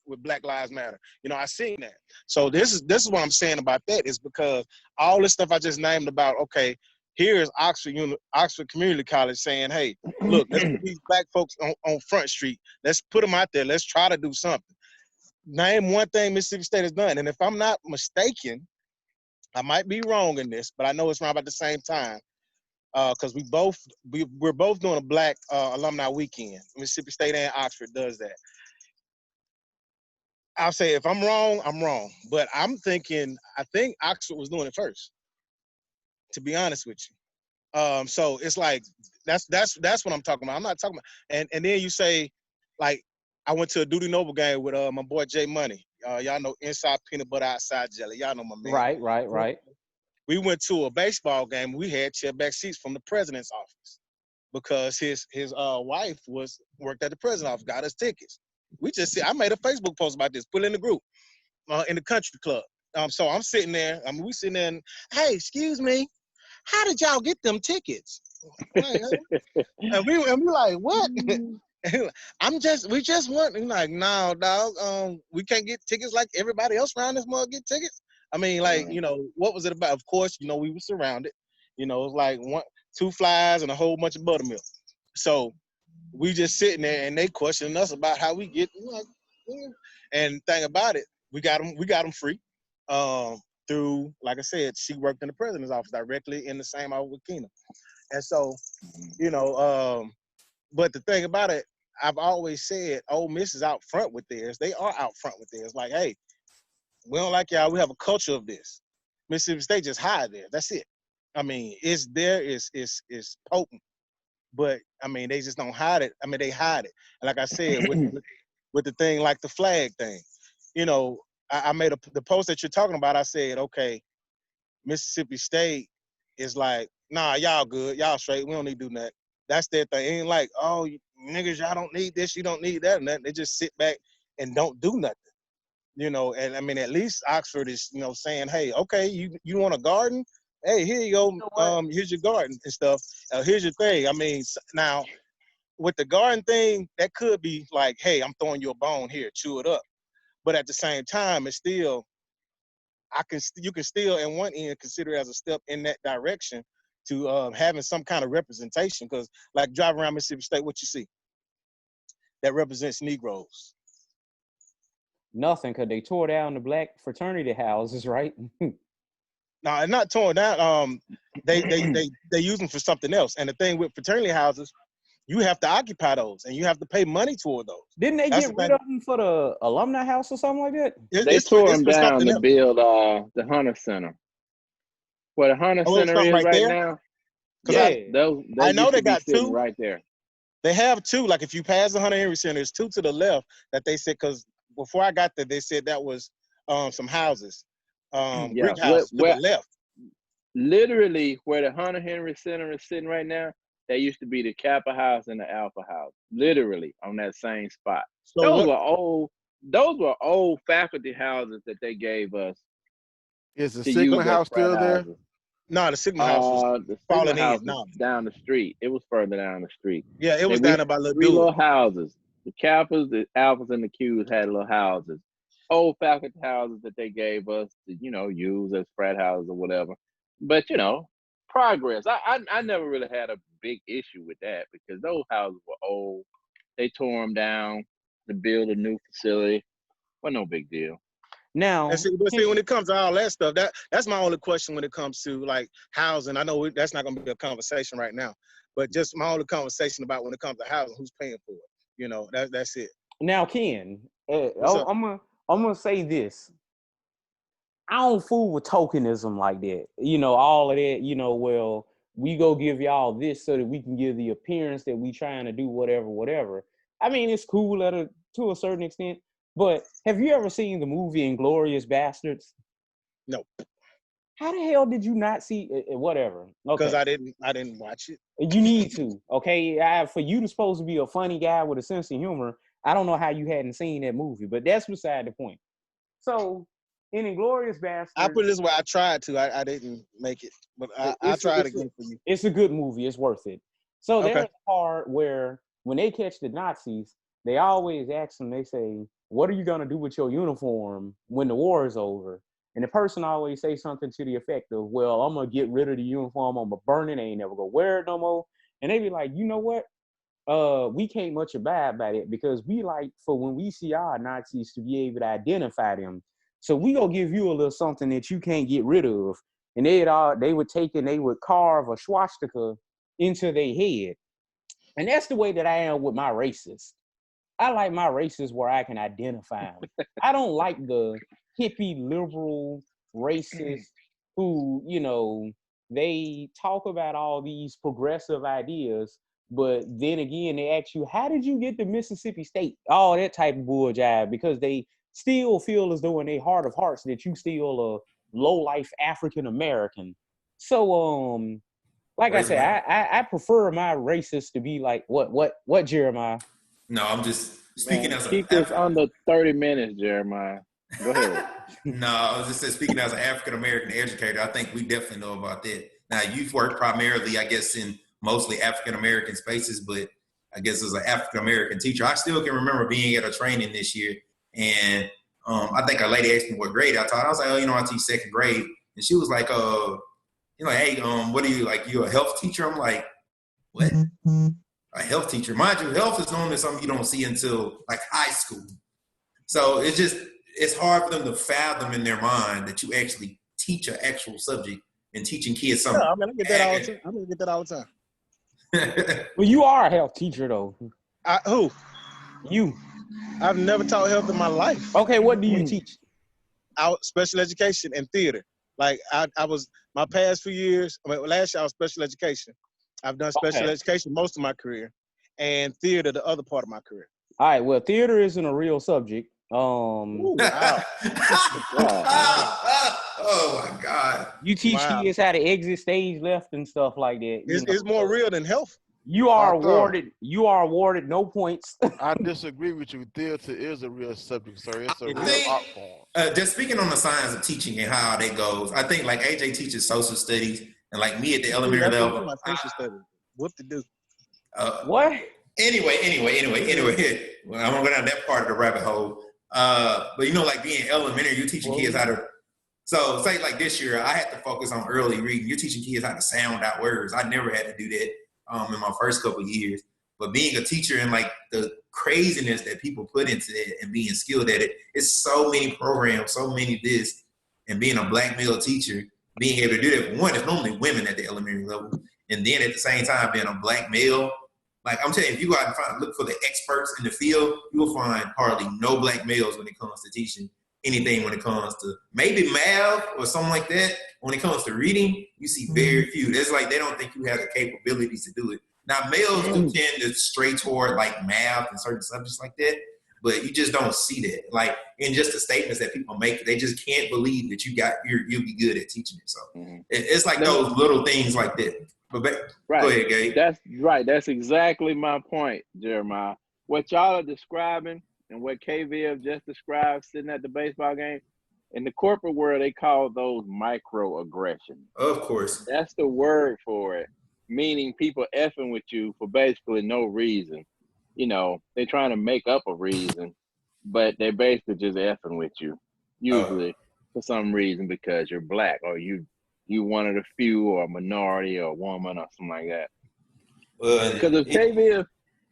with Black Lives Matter. I seen that. So this is what I'm saying about that is because all this stuff I just named about, okay, Here's Oxford Community College saying, hey, look, let's put these black folks on Front Street. Let's put them out there. Let's try to do something. Name one thing Mississippi State has done. And if I'm not mistaken, I might be wrong in this, but I know it's around about the same time. Because we're both doing a black alumni weekend. Mississippi State and Oxford does that. I'll say if I'm wrong, I'm wrong. But I think Oxford was doing it first, to be honest with you. So it's like that's what I'm talking about. I'm not talking about and then you say, like, I went to a Duty Noble game with my boy Jay Money. Y'all know inside peanut butter, outside jelly. Y'all know my man. Right. We went to a baseball game. We had chairback seats from the president's office because his wife worked at the president's office, got us tickets. We just I made a Facebook post about this, put it in the group, in the country club. So I'm sitting there. We sitting there and, hey, excuse me, how did y'all get them tickets? Like, and we like, what? we just want. And like, no, dog. We can't get tickets like everybody else around this mug get tickets. I mean, like, what was it about? Of course, we were surrounded. It was like 2 flies and a whole bunch of buttermilk. So we just sitting there and they questioning us about how we get. Like, and thing about it, we got them free. Through, like I said, she worked in the president's office directly in the same office with Keena. And so, but the thing about it, I've always said, Ole Miss is out front with theirs. They are out front with theirs. Like, hey, we don't like y'all. We have a culture of this. Mississippi State just hide there. That's it. I mean, it's there. It's potent. But, I mean, they just don't hide it. I mean, they hide it. And like I said, with the thing like the flag thing, I made the post that you're talking about. I said, okay, Mississippi State is like, nah, y'all good. Y'all straight. We don't need to do nothing. That's their thing. It ain't like, oh, niggas, y'all don't need this. You don't need that. And that. They just sit back and don't do nothing. And I mean, at least Oxford is, saying, hey, okay, you want a garden? Hey, here you go. Here's your garden and stuff. Here's your thing. I mean, now with the garden thing, that could be like, hey, I'm throwing you a bone here, chew it up. But at the same time, it's still, you can still, in one end, consider it as a step in that direction to having some kind of representation. Because, like, driving around Mississippi State, what you see that represents Negroes? Nothing, because they tore down the black fraternity houses, right? No, it's not torn down. They use them for something else. And the thing with fraternity houses, you have to occupy those, and you have to pay money toward those. Didn't they get rid of them for the alumni house or something like that? They tore them down to build the Hunter Center. Where the Hunter Center is right now. Yeah, I know they got 2 right there. They have 2. Like, if you pass the Hunter Henry Center, there's 2 to the left that they said, because before I got there, they said that was some houses, brick houses to the left. Literally, where the Hunter Henry Center is sitting right now, that used to be the Kappa House and the Alpha House. Literally on that same spot. So those were old faculty houses that they gave us. Is the Sigma House still there? No, the Sigma House was falling in. No, down the street. It was further down the street. Yeah, it was down there by three little houses. The Kappas, the Alphas, and the Qs had little houses. Old faculty houses that they gave us to, use as frat houses or whatever. But, progress. I never really had a big issue with that because those houses were old. They tore them down to build a new facility. Well, no big deal. Now, see, when it comes to all that stuff, that's my only question when it comes to, like, housing. I know that's not going to be a conversation right now, but just my only conversation about when it comes to housing, who's paying for it? That's it. Now, Ken, I'm gonna say this. I don't fool with tokenism like that. All of that. Well, we go give y'all this so that we can give the appearance that we trying to do whatever. I mean, it's cool to a certain extent. But have you ever seen the movie Inglourious Bastards? No. How the hell did you not see it? Whatever. Because I didn't watch it. You need to. Okay, for you to supposed to be a funny guy with a sense of humor, I don't know how you hadn't seen that movie, but that's beside the point. So in Inglourious Bastards, I put it this way: I tried to. I didn't make it, but I tried again for you. It's a good movie. It's worth it. So there's a part where when they catch the Nazis, they always ask them. They say, "What are you gonna do with your uniform when the war is over?" And the person always say something to the effect of, well, I'm going to get rid of the uniform. I'm going to burn it. I ain't never going to wear it no more. And they be like, you know what? We can't much abide by it because we like for when we see our Nazis to be able to identify them. So we gonna give you a little something that you can't get rid of. And they would take and they would carve a swastika into their head. And that's the way that I am with my racists. I like my racists where I can identify them. I don't like the hippie liberal racists who, you know, they talk about all these progressive ideas, but then again, they ask you, how did you get to Mississippi State? All that type of bull jive, because they still feel as though in their heart of hearts that you still a low-life African-American. So, like I said, I prefer my racists to be like, what, Jeremiah? No, I'm just speaking as keep this under 30 minutes, Jeremiah. Go ahead. No, I was just saying, speaking as an African-American educator, I think we definitely know about that. Now, you've worked primarily, I guess, in mostly African-American spaces, but I guess as an African-American teacher, I still can remember being at a training this year, and I think a lady asked me what grade I taught. I was like, oh, you know, I teach second grade. And she was like, you know, hey, what are you, like, you a health teacher? I'm like, what? A health teacher. Mind you, health is normally something you don't see until like high school. So it's hard for them to fathom in their mind that you actually teach an actual subject and teaching kids something. Yeah, I mean, I get that all the time. I get that all the time. Well, you are a health teacher, though. Who? You. I've never taught health in my life. Okay, what do you teach? Out special education and theater. Like I was my past few years. I mean, last year I was special education. I've done special education most of my career, and theater the other part of my career. All right. Well, theater isn't a real subject. Ooh, wow. Oh my God! You teach kids how to exit stage left and stuff like that. It's more real than health. You are awarded no points. I disagree with you. Theater is a real subject, sir. It's a real art form. Just speaking on the science of teaching and how that goes, I think like AJ teaches social studies, and like me at the elementary level. What to do? What? Anyway. Well, I'm gonna go down that part of the rabbit hole. But you know, like being elementary, you're teaching kids how to. So say like this year, I had to focus on early reading. You're teaching kids how to sound out words. I never had to do that in my first couple of years. But being a teacher and like the craziness that people put into it and being skilled at it, it's so many programs, so many this, and being a black male teacher, being able to do that. For one, it's normally women at the elementary level, and then at the same time being a black male. Like I'm telling you, if you go out and look for the experts in the field, you will find hardly no black males when it comes to teaching anything. When it comes to maybe math or something like that, when it comes to reading, you see very few. It's like they don't think you have the capabilities to do it. Now males do tend to stray toward like math and certain subjects like that, but you just don't see that. Like in just the statements that people make, they just can't believe that you'll be good at teaching it. So it's like those little things like that. But right. Go ahead, Gabe. That's right. That's exactly my point, Jeremiah. What y'all are describing and what KVF just described sitting at the baseball game, in the corporate world, they call those microaggressions. Of course. That's the word for it, meaning people effing with you for basically no reason. You know, they're trying to make up a reason, but they're basically just effing with you, usually for some reason because you're black or you one of the few or a minority or a woman or something like that. Because if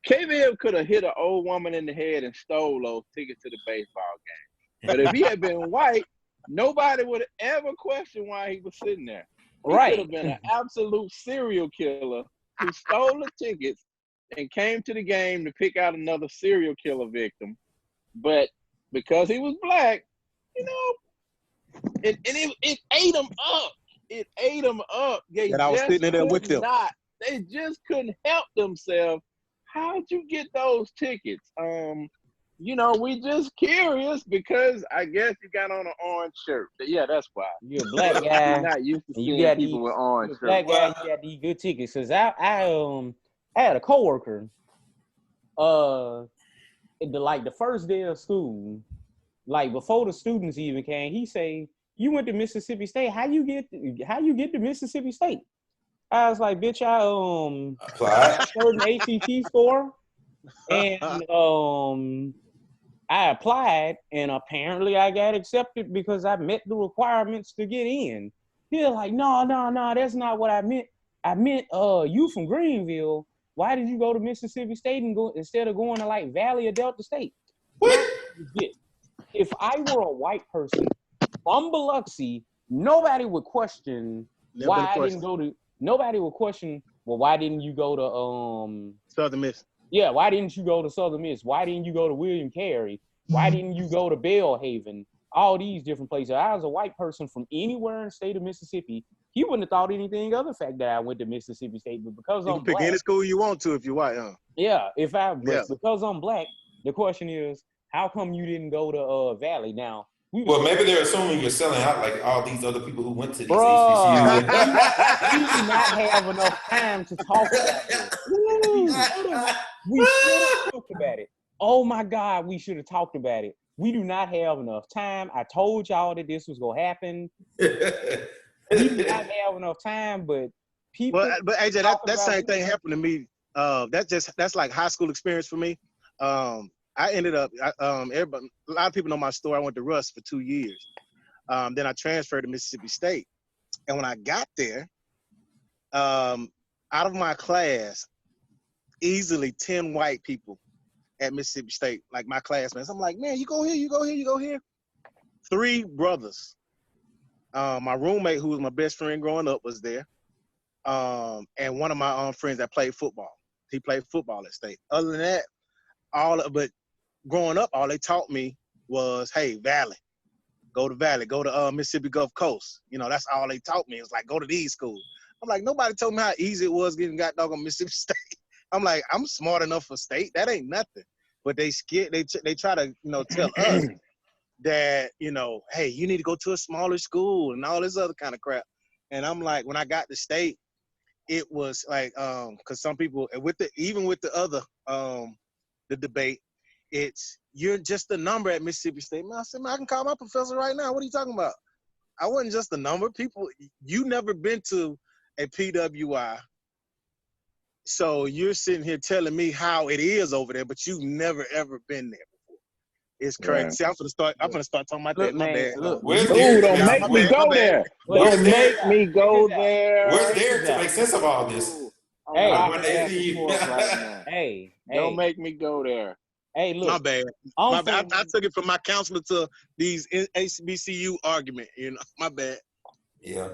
KVF could have hit an old woman in the head and stole those tickets to the baseball game. But if he had been white, nobody would have ever questioned why he was sitting there. He could have been an absolute serial killer who stole the tickets and came to the game to pick out another serial killer victim. But because he was black, you know, it ate him up. It ate them up. And I was sitting there with them. They just couldn't help themselves. How'd you get those tickets? You know, we just curious because I guess you got on an orange shirt. Yeah, that's why. You're a black guy. You're not used to seeing people with orange shirts. Black guy, you got these good tickets. Cause I had a coworker. The first day of school, like before the students even came, he say, "You went to Mississippi State. How you get to Mississippi State?" I was like, "Bitch, I got a certain ACT score, and I applied, and apparently I got accepted because I met the requirements to get in. They're like, no, that's not what I meant. I meant, you from Greenville. Why did you go to Mississippi State and go instead of going to like Valley or Delta State? What? If I were a white person from Biloxi, nobody would question Never why been a I didn't question. go to. Nobody would question, well, why didn't you go to Southern Miss. Yeah, why didn't you go to Southern Miss? Why didn't you go to William Carey? Why didn't you go to Belhaven? All these different places. I was a white person from anywhere in the state of Mississippi. He wouldn't have thought anything of the fact that I went to Mississippi State, but because You I'm can pick black, any school you want to if you're white, huh? yeah, Yeah. because I'm black, the question is, how come you didn't go to Valley? Now, Well, maybe they're assuming you're selling out like all these other people who went to these Bruh, HBCUs. we do not have enough time to talk about this. We should have talked about it. Oh my God, we should have talked about it. We do not have enough time. I told y'all that this was gonna happen. We do not have enough time, but people. But AJ, that same thing happened to me. That's like high school experience for me. I ended up, everybody, a lot of people know my story. I went to Russ for 2 years. Then I transferred to Mississippi State. And when I got there, out of my class, easily 10 white people at Mississippi State, like my classmates. I'm like, man, you go here, you go here, you go here. 3 brothers. My roommate, who was my best friend growing up, was there. And one of my friends that played football. He played football at State. Other than that, but growing up, all they taught me was, hey, Valley. Go to Valley. Go to Mississippi Gulf Coast. You know, that's all they taught me. It was like, go to these schools. I'm like, nobody told me how easy it was getting got dog on Mississippi State. I'm like, I'm smart enough for State. That ain't nothing. But they scared. They try to, tell us that, hey, you need to go to a smaller school and all this other kind of crap. And I'm like, when I got to State, it was like, because some people, even with the other, the debate, you're just a number at Mississippi State. Man, I said, man, I can call my professor right now. What are you talking about? I wasn't just a number. People, you never been to a PWI. So you're sitting here telling me how it is over there, but you've never, ever been there before. It's crazy. Right. See, I'm gonna start talking about Look, that. My man, bad. look. Where's Ooh, Derek? don't make me go there. Don't make me go there. Where's Derek to make sense of all this? I'm Hey. rocking back and forth right now. Hey, Don't make me go there. Hey, look. My bad. My bad. I took it from my counselor to these HBCU argument. My bad. Yeah.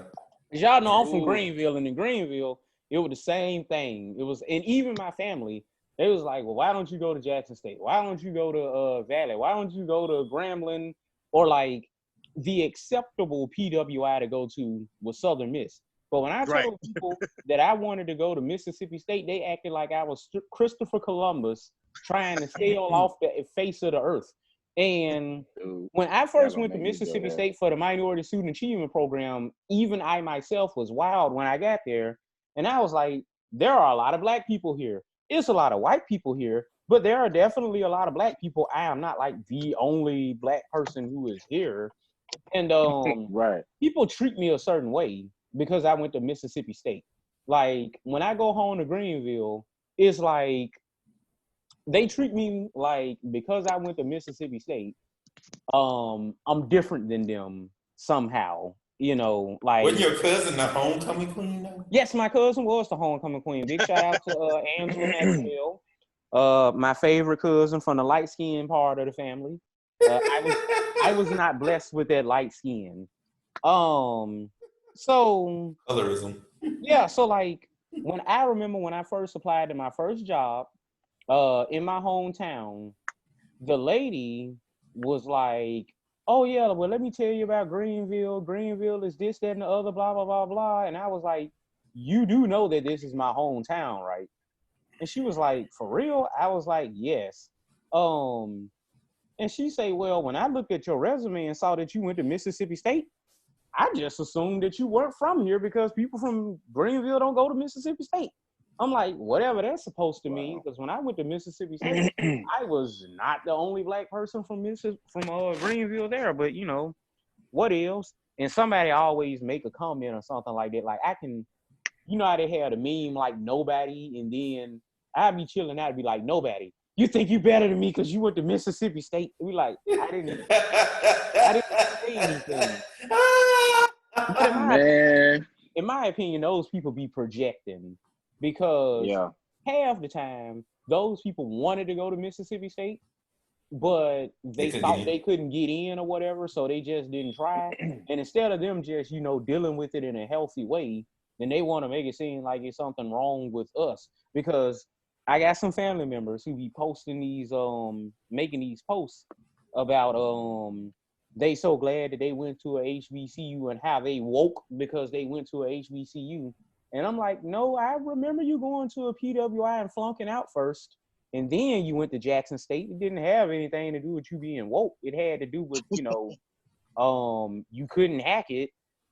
Y'all know I'm from Ooh. Greenville, and in Greenville, it was the same thing. It was, and even my family, they was like, well, why don't you go to Jackson State? Why don't you go to Valley? Why don't you go to Grambling? Or like the acceptable PWI to go to was Southern Miss. But when I told people that I wanted to go to Mississippi State, they acted like I was Christopher Columbus trying to sail off the face of the earth. And when I first went to Mississippi State for the Minority Student Achievement Program, even I myself was wild when I got there. And I was like, there are a lot of black people here. It's a lot of white people here, but there are definitely a lot of black people. I am not like the only black person who is here. And people treat me a certain way because I went to Mississippi State. Like when I go home to Greenville, it's like they treat me like because I went to Mississippi State, I'm different than them somehow. Like wasn't your cousin the homecoming queen though? Yes, my cousin was the homecoming queen. Big shout out to Angela Maxwell, my favorite cousin from the light skin part of the family. I was not blessed with that light skin. So Colorism. Yeah, so like when I first applied to my first job in my hometown, the lady was like, oh yeah, well, let me tell you about Greenville. Greenville is this, that, and the other, blah, blah, blah, blah. And I was like, you do know that this is my hometown, right? And she was like, for real? I was like, yes. And she said, well, when I looked at your resume and saw that you went to Mississippi State, I just assumed that you weren't from here because people from Greenville don't go to Mississippi State. I'm like, whatever that's supposed to mean, because when I went to Mississippi State, I was not the only black person from Greenville there, but what else? And somebody always make a comment or something like that. Like how they had a meme like nobody, and then I'd be chilling out and be like nobody. you think you better than me because you went to Mississippi State. We like, I didn't say anything. But Man, in my opinion, those people be projecting because yeah. half the time those people wanted to go to Mississippi State, but they thought they couldn't get in or whatever, so they just didn't try. And instead of them just, dealing with it in a healthy way, then they want to make it seem like it's something wrong with us. Because I got some family members who be posting these, making these posts about, they so glad that they went to a HBCU and how they woke because they went to a HBCU. And I'm like, no, I remember you going to a PWI and flunking out first. And then you went to Jackson State. It didn't have anything to do with you being woke. It had to do with, you couldn't hack it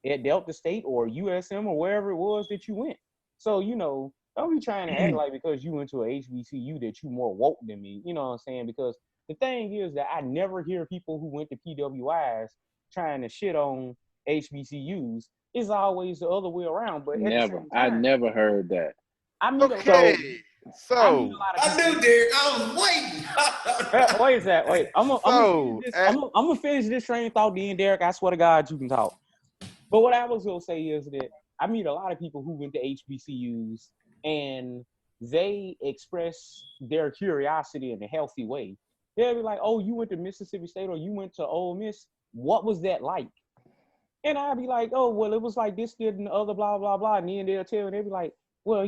at Delta State or USM or wherever it was that you went. So, don't be trying to act like because you went to a HBCU that you more woke than me. You know what I'm saying? Because the thing is that I never hear people who went to PWIs trying to shit on HBCUs. It's always the other way around. But at the Never. same I time, never heard that. I meet a Okay, I meet so a lot of I people. knew, Derek. I was waiting. Wait a second. Wait. I'm gonna finish this train of thought. Then, Derek, I swear to God, you can talk. But what I was gonna say is that I meet a lot of people who went to HBCUs and they express their curiosity in a healthy way. They'll be like, "Oh, you went to Mississippi State or you went to Ole Miss. What was that like?" And I'd be like, "Oh, well, it was like this, kid, and the other, blah, blah, blah." And then they'll tell me, they'll be like, "Well,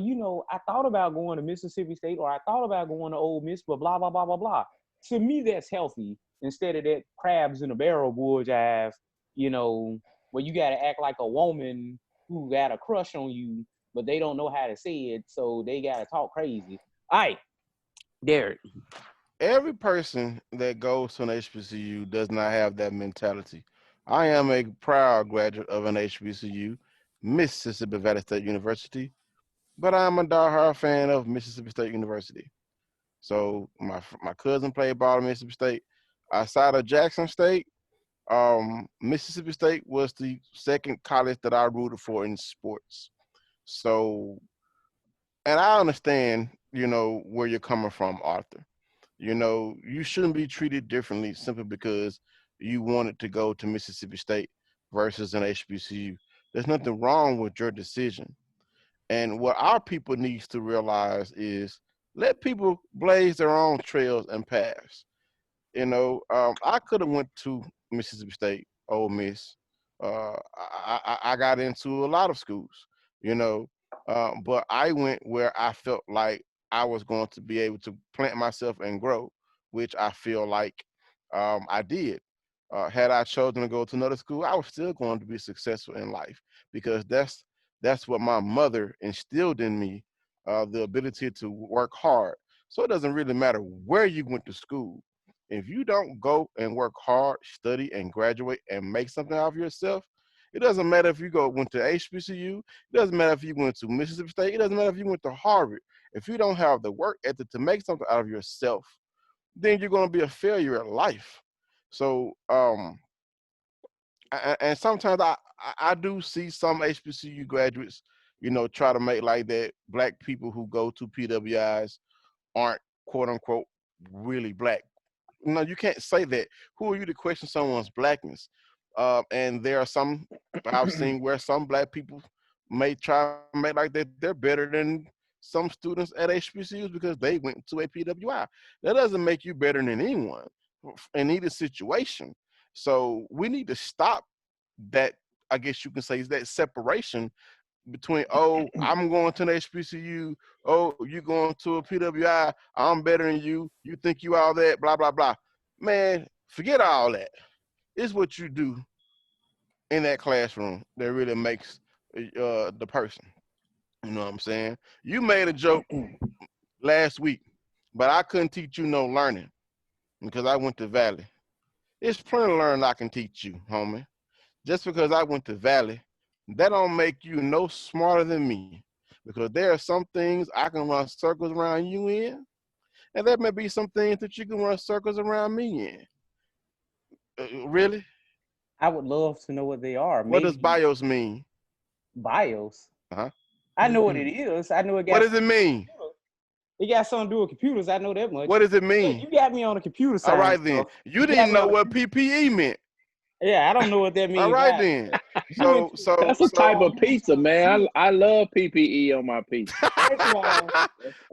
I thought about going to Mississippi State or I thought about going to Ole Miss, but blah, blah, blah, blah, blah." To me, that's healthy instead of that crabs in a barrel bulljive, where you got to act like a woman who got a crush on you, but they don't know how to say it, so they got to talk crazy. All right, Derek. every person that goes to an HBCU does not have that mentality. I am a proud graduate of an HBCU, Mississippi Valley State University, but I'm a diehard fan of Mississippi State University. So my cousin played ball at Mississippi State. Outside of Jackson State, Mississippi State was the second college that I rooted for in sports. So, and I understand, where you're coming from, Arthur. You shouldn't be treated differently simply because you wanted to go to Mississippi State versus an HBCU. There's nothing wrong with your decision. And what our people needs to realize is let people blaze their own trails and paths. I could have went to Mississippi State, Ole Miss. I got into a lot of schools, you know, but I went where I felt like I was going to be able to plant myself and grow, which I feel like I did. Had I chosen to go to another school, I was still going to be successful in life because that's what my mother instilled in me, the ability to work hard. So it doesn't really matter where you went to school. If you don't go and work hard, study and graduate and make something out of yourself, it doesn't matter if you went to HBCU, it doesn't matter if you went to Mississippi State, it doesn't matter if you went to Harvard. If you don't have the work ethic to make something out of yourself, then you're going to be a failure at life. So, and sometimes I do see some HBCU graduates, try to make like that black people who go to PWIs aren't quote unquote really black. No, you can't say that. Who are you to question someone's blackness? And there are some I've seen where some black people may try to make like that they're better than some students at HBCUs because they went to a PWI. That doesn't make you better than anyone in either situation. So we need to stop that. I guess you can say is that separation between, oh, I'm going to an HBCU, oh, you going to a PWI, I'm better than you think you all that, blah, blah, blah. Man, forget all that. It's what you do in that classroom that really makes the person. You know what I'm saying? You made a joke last week, but I couldn't teach you no learning because I went to Valley. It's plenty of learning I can teach you, homie. Just because I went to Valley, that don't make you no smarter than me. Because there are some things I can run circles around you in, and there may be some things that you can run circles around me in. Really? I would love to know what they are. What does Maybe BIOS mean? BIOS. Uh-huh. I know what it is. I know it What got does it something to do mean? with It got something to do with computers. I know that much. What does it Yeah, mean? you got me on the computer side. All right then. stuff. You got didn't me know on the what PPE meant. Yeah, I don't know what that means. All right either. then. You went That's a type of pizza, man. I love PPE on my pizza. First of all,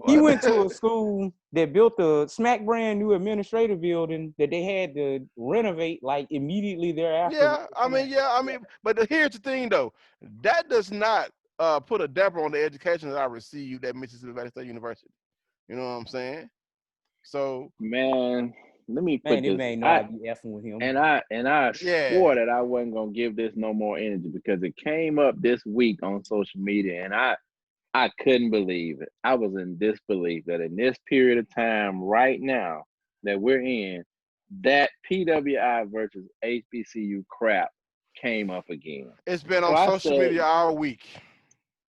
he went to a school that built a smack brand new administrative building that they had to renovate like immediately thereafter. Yeah, I mean, but here's the thing though. That does not put a damper on the education that I received at Mississippi Valley State University. You know what I'm saying? So Man, let me put Man, this this. man know I be effing with him. And I Yeah. swore that I wasn't gonna give this no more energy because it came up this week on social media, and I couldn't believe it. I was in disbelief that in this period of time right now that we're in, that PWI versus HBCU crap came up again. It's been So on I social said, media all week.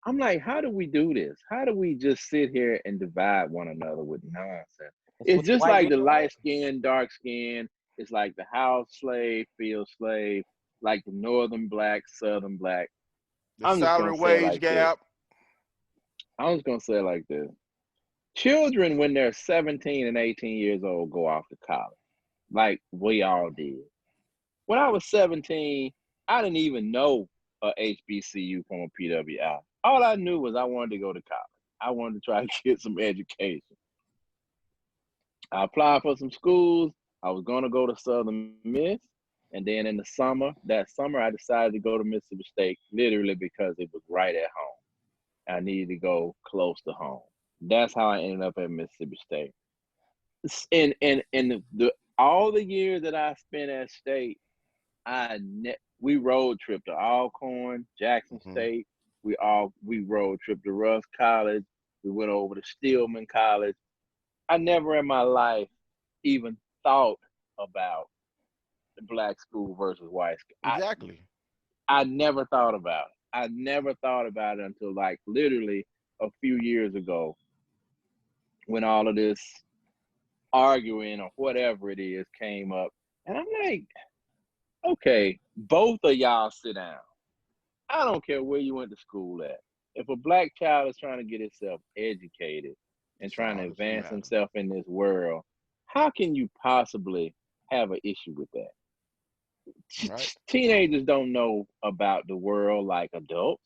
I'm like, how do we do this? How do we just sit here and divide one another with nonsense? It's just like the light skin, dark skin. It's like the house slave, field slave, like the northern black, southern black. The salary wage gap. I'm just gonna say it like this. Children, when they're 17 and 18 years old, go off to college, like we all did. When I was 17, I didn't even know a HBCU from a PWI. All I knew was I wanted to go to college. I wanted to try to get some education. I applied for some schools. I was going to go to Southern Miss. And then in the summer, I decided to go to Mississippi State, literally because it was right at home. I needed to go close to home. That's how I ended up at Mississippi State. And all the years that I spent at State, we road trip to Alcorn, Jackson State. We road trip to Russ College. We went over to Stillman College. I never in my life even thought about the black school versus white school. Exactly. I never thought about it. I never thought about it until like literally a few years ago when all of this arguing or whatever it is came up. And I'm like, okay, both of y'all sit down. I don't care where you went to school at. If a black child is trying to get himself educated and trying to advance himself in this world, how can you possibly have an issue with that? Right. Teenagers don't know about the world like adults.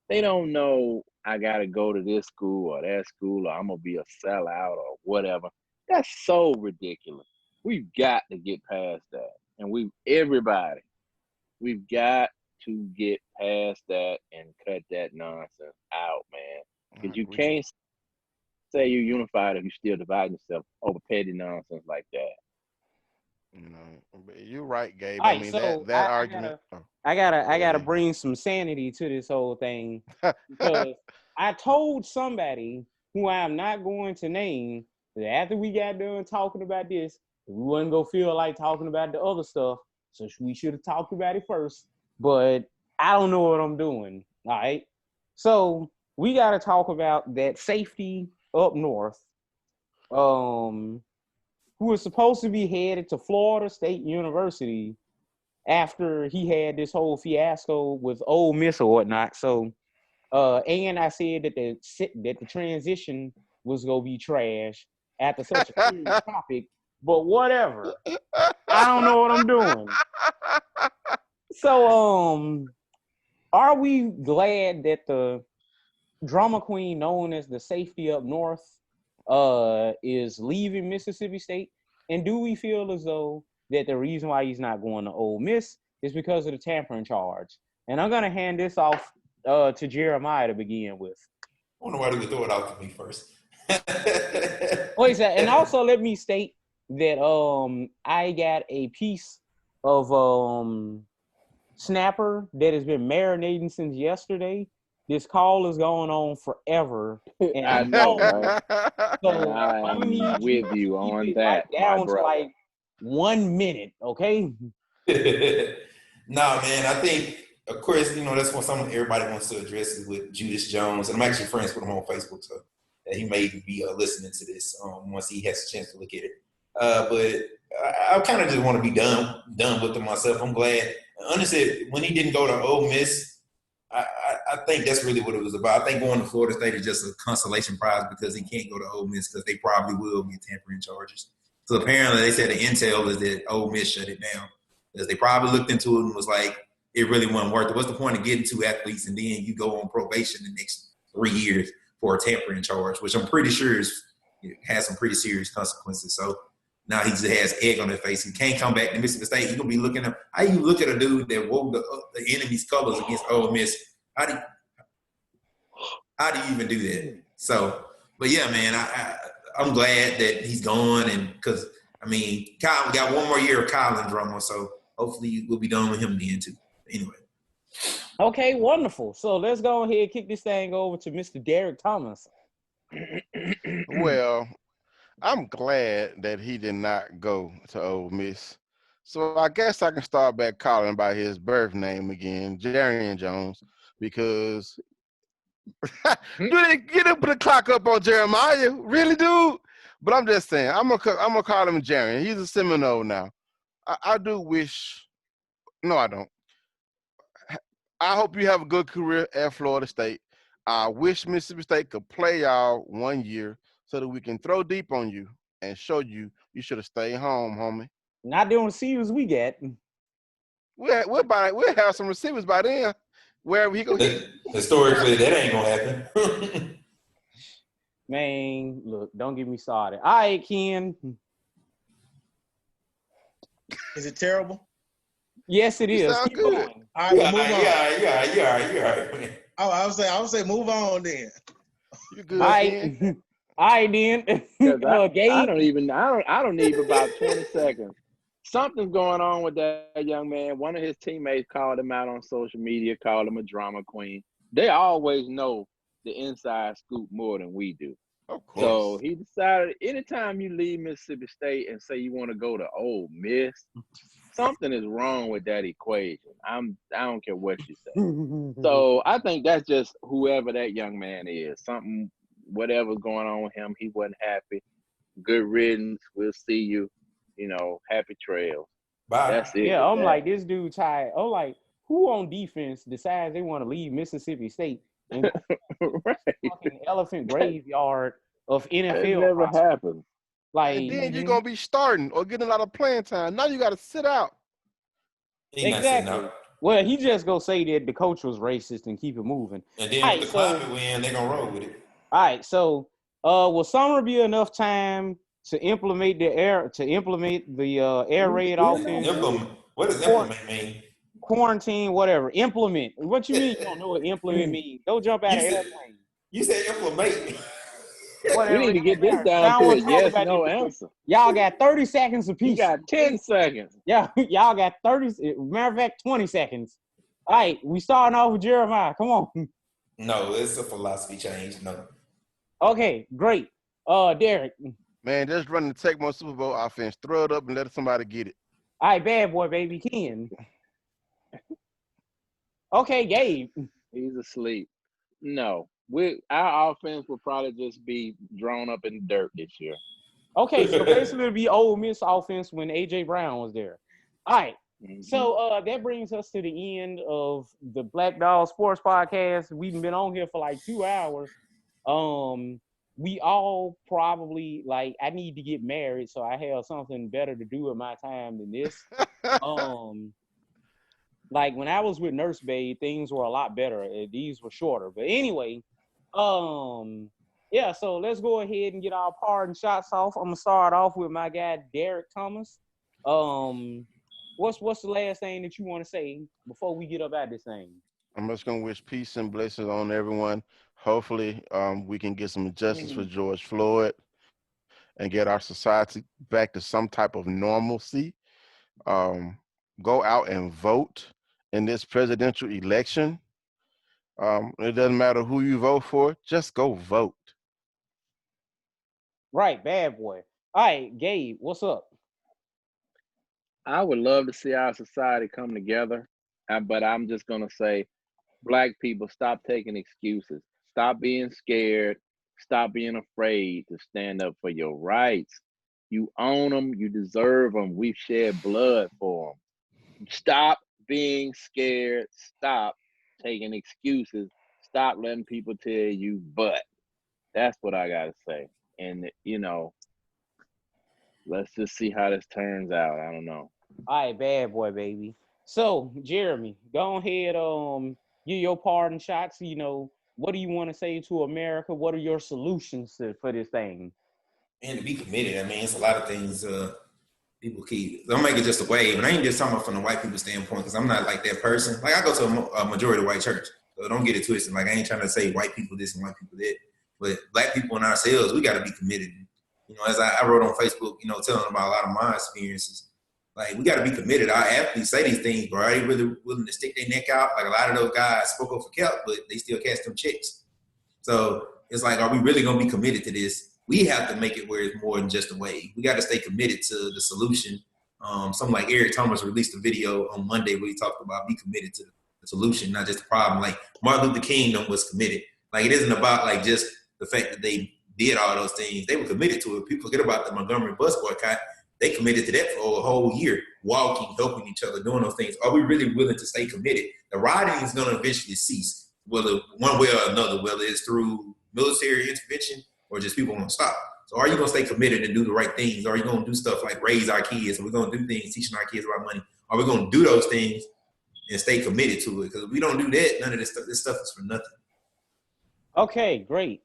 They don't know I got to go to this school or that school or I'm going to be a sellout or whatever. That's so ridiculous. We've got to get past that. And we've got to get past that and cut that nonsense out, man. Because you can't say you're unified if you're still dividing yourself over petty nonsense like that. You know, you're right, Gabe. Right, I mean, so that argument. I gotta bring some sanity to this whole thing because I told somebody who I am not going to name that after we got done talking about this, we wasn't gonna feel like talking about the other stuff, so we should have talked about it first. But I don't know what I'm doing. All right, so we gotta talk about that safety up north. Who was supposed to be headed to Florida State University after he had this whole fiasco with Ole Miss or whatnot. So, and I said that the transition was gonna be trash after such a serious topic. But whatever, I don't know what I'm doing. So, are we glad that the drama queen known as the safety up north is leaving Mississippi State? And do we feel as though that the reason why he's not going to Ole Miss is because of the tampering charge? And I'm going to hand this off to Jeremiah to begin with. I wonder why do we throw it out to me first? Wait, and also let me state that I got a piece of snapper that has been marinating since yesterday. This call is going on forever. And I know, right? So I'm with you on that, down my brother. to like 1 minute, okay? Nah, man, I think, of course, that's what everybody wants to address is with Judas Jones. And I'm actually friends with him on Facebook, so he may be listening to this once he has a chance to look at it. But I kind of just want to be done with it myself. I'm glad. Honestly, when he didn't go to Ole Miss, I think that's really what it was about. I think going to Florida State is just a consolation prize because he can't go to Ole Miss because they probably will get tampering charges. So apparently they said the intel is that Ole Miss shut it down because they probably looked into it and was like, it really wasn't worth it. What's the point of getting two athletes and then you go on probation the next 3 years for a tampering charge, which I'm pretty sure has some pretty serious consequences. So now he just has egg on his face. He can't come back to Mississippi State. He's gonna be looking at how you look at a dude that wore the enemy's colors against Ole Miss. How do you even do that? So, but yeah, man, I'm glad that he's gone, and because I mean, Kyle, we got one more year of Kylan drama, so hopefully we'll be done with him then too. Anyway. Okay, wonderful. So let's go ahead and kick this thing over to Mr. Derek Thomas. Well, I'm glad that he did not go to Ole Miss. So I guess I can start back calling by his birth name again, Jarian Jones, because you didn't get to put the clock up on Jeremiah, really, dude. But I'm just saying, I'm gonna call him Jarian. He's a Seminole now. I do wish. No, I don't. I hope you have a good career at Florida State. I wish Mississippi State could play y'all 1 year so that we can throw deep on you and show you should have stayed home, homie. Not the receivers we get. We'll have some receivers by then. Wherever he go. Historically, that ain't gonna happen. Man, look, don't get me started. All right, Ken. Is it terrible? Yes, it is. Sound Keep good. going. All right, well, move on. Yeah. Oh, I would say move on then. You good? All right, all right then. I don't need about 20 seconds. Something's going on with that young man. One of his teammates called him out on social media, called him a drama queen. They always know the inside scoop more than we do. Of course. So he decided anytime you leave Mississippi State and say you want to go to Ole Miss, something is wrong with that equation. I don't care what you say. So I think that's just whoever that young man is. Something, whatever's going on with him, he wasn't happy. Good riddance. We'll see you. Happy trails. Bye. That's it. Yeah, I'm like, this dude tired. I'm like, who on defense decides they want to leave Mississippi State and right. fucking elephant graveyard of NFL? It never happened. Like, and then you're gonna be starting or getting a lot of playing time. Now you got to sit out. Exactly. Well, he just gonna say that the coach was racist and keep it moving. And then with the climate win, they're gonna roll with it. All right, so will summer be enough time to implement the air raid offense? What does implement mean? Quarantine, whatever. Implement. What you mean you don't know what implement means? Don't jump out of airplane. You said implement. Whatever. We need to get this down to a yes, no answer. Y'all got 30 seconds apiece. You got 10 seconds. Yeah, y'all got 30. Matter of fact, 20 seconds. All right, we starting off with Jeremiah. Come on. No, it's a philosophy change. No. Okay, great. Derek. Man, just run the Tecmo Super Bowl offense. Throw it up and let somebody get it. All right, bad boy, baby, Ken. Okay, Gabe. He's asleep. No. Our offense will probably just be drawn up in dirt this year. Okay, so basically it'll be Ole Miss offense when A.J. Brown was there. All right. Mm-hmm. So that brings us to the end of the Black Dog Sports Podcast. We've been on here for like 2 hours. We all probably, like, I need to get married, so I have something better to do with my time than this. Like when I was with Nurse Babe, things were a lot better. These were shorter. But anyway, yeah, so let's go ahead and get our parting shots off. I'm gonna start off with my guy Derek Thomas. What's the last thing that you want to say before we get up out this thing? I'm just gonna wish peace and blessings on everyone. Hopefully, we can get some justice for George Floyd and get our society back to some type of normalcy. Go out and vote in this presidential election. It doesn't matter who you vote for, just go vote. Right, bad boy. All right, Gabe, what's up? I would love to see our society come together, but I'm just going to say, Black people, stop taking excuses. Stop being scared. Stop being afraid to stand up for your rights. You own them. You deserve them. We've shed blood for them. Stop being scared. Stop taking excuses. Stop letting people tell you but. That's what I gotta say. And let's just see how this turns out. I don't know. All right, bad boy, baby. So, Jeremy, go ahead, give your pardon shots. What do you want to say to America? What are your solutions for this thing? And to be committed, I mean, it's a lot of things people keep. Don't make it just a wave. And I ain't just talking about from the white people standpoint, because I'm not like that person. Like, I go to a majority white church, so don't get it twisted. Like, I ain't trying to say white people this and white people that, but black people and ourselves, we got to be committed. As I wrote on Facebook, telling about a lot of my experiences. Like, we got to be committed. Our athletes say these things, but are they really willing to stick their neck out? Like, a lot of those guys spoke up for Kelp, but they still catch them chicks. So it's like, are we really going to be committed to this? We have to make it where it's more than just a wave. We got to stay committed to the solution. Something like Eric Thomas released a video on Monday where he talked about be committed to the solution, not just the problem. Like, Martin Luther King was committed. Like, it isn't about like just the fact that they did all those things. They were committed to it. People forget about the Montgomery bus boycott. They committed to that for a whole year, walking, helping each other, doing those things. Are we really willing to stay committed? The rioting is going to eventually cease, whether one way or another, whether it's through military intervention or just people want to stop. So are you going to stay committed and do the right things? Are you going to do stuff like raise our kids? Are we going to do things teaching our kids about money? Are we going to do those things and stay committed to it? Because if we don't do that, none of this stuff is for nothing. Okay, great.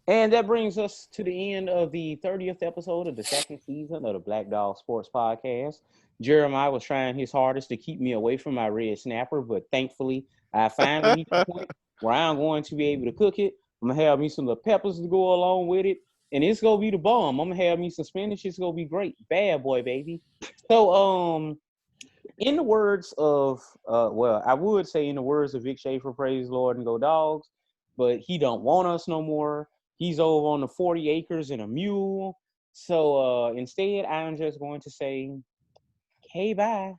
And that brings us to the end of the 30th episode of the second season of the Black Dog Sports Podcast. Jeremiah was trying his hardest to keep me away from my red snapper, but thankfully I finally reached the point where I'm going to be able to cook it. I'm gonna have me some little peppers to go along with it, and it's gonna be the bomb. I'm gonna have me some spinach. It's gonna be great. Bad boy, baby. So, in the words of, I would say in the words of Vic Schaefer, praise the Lord and go dogs, but he don't want us no more. He's over on the 40 acres and a mule. So instead, I'm just going to say, hey, bye.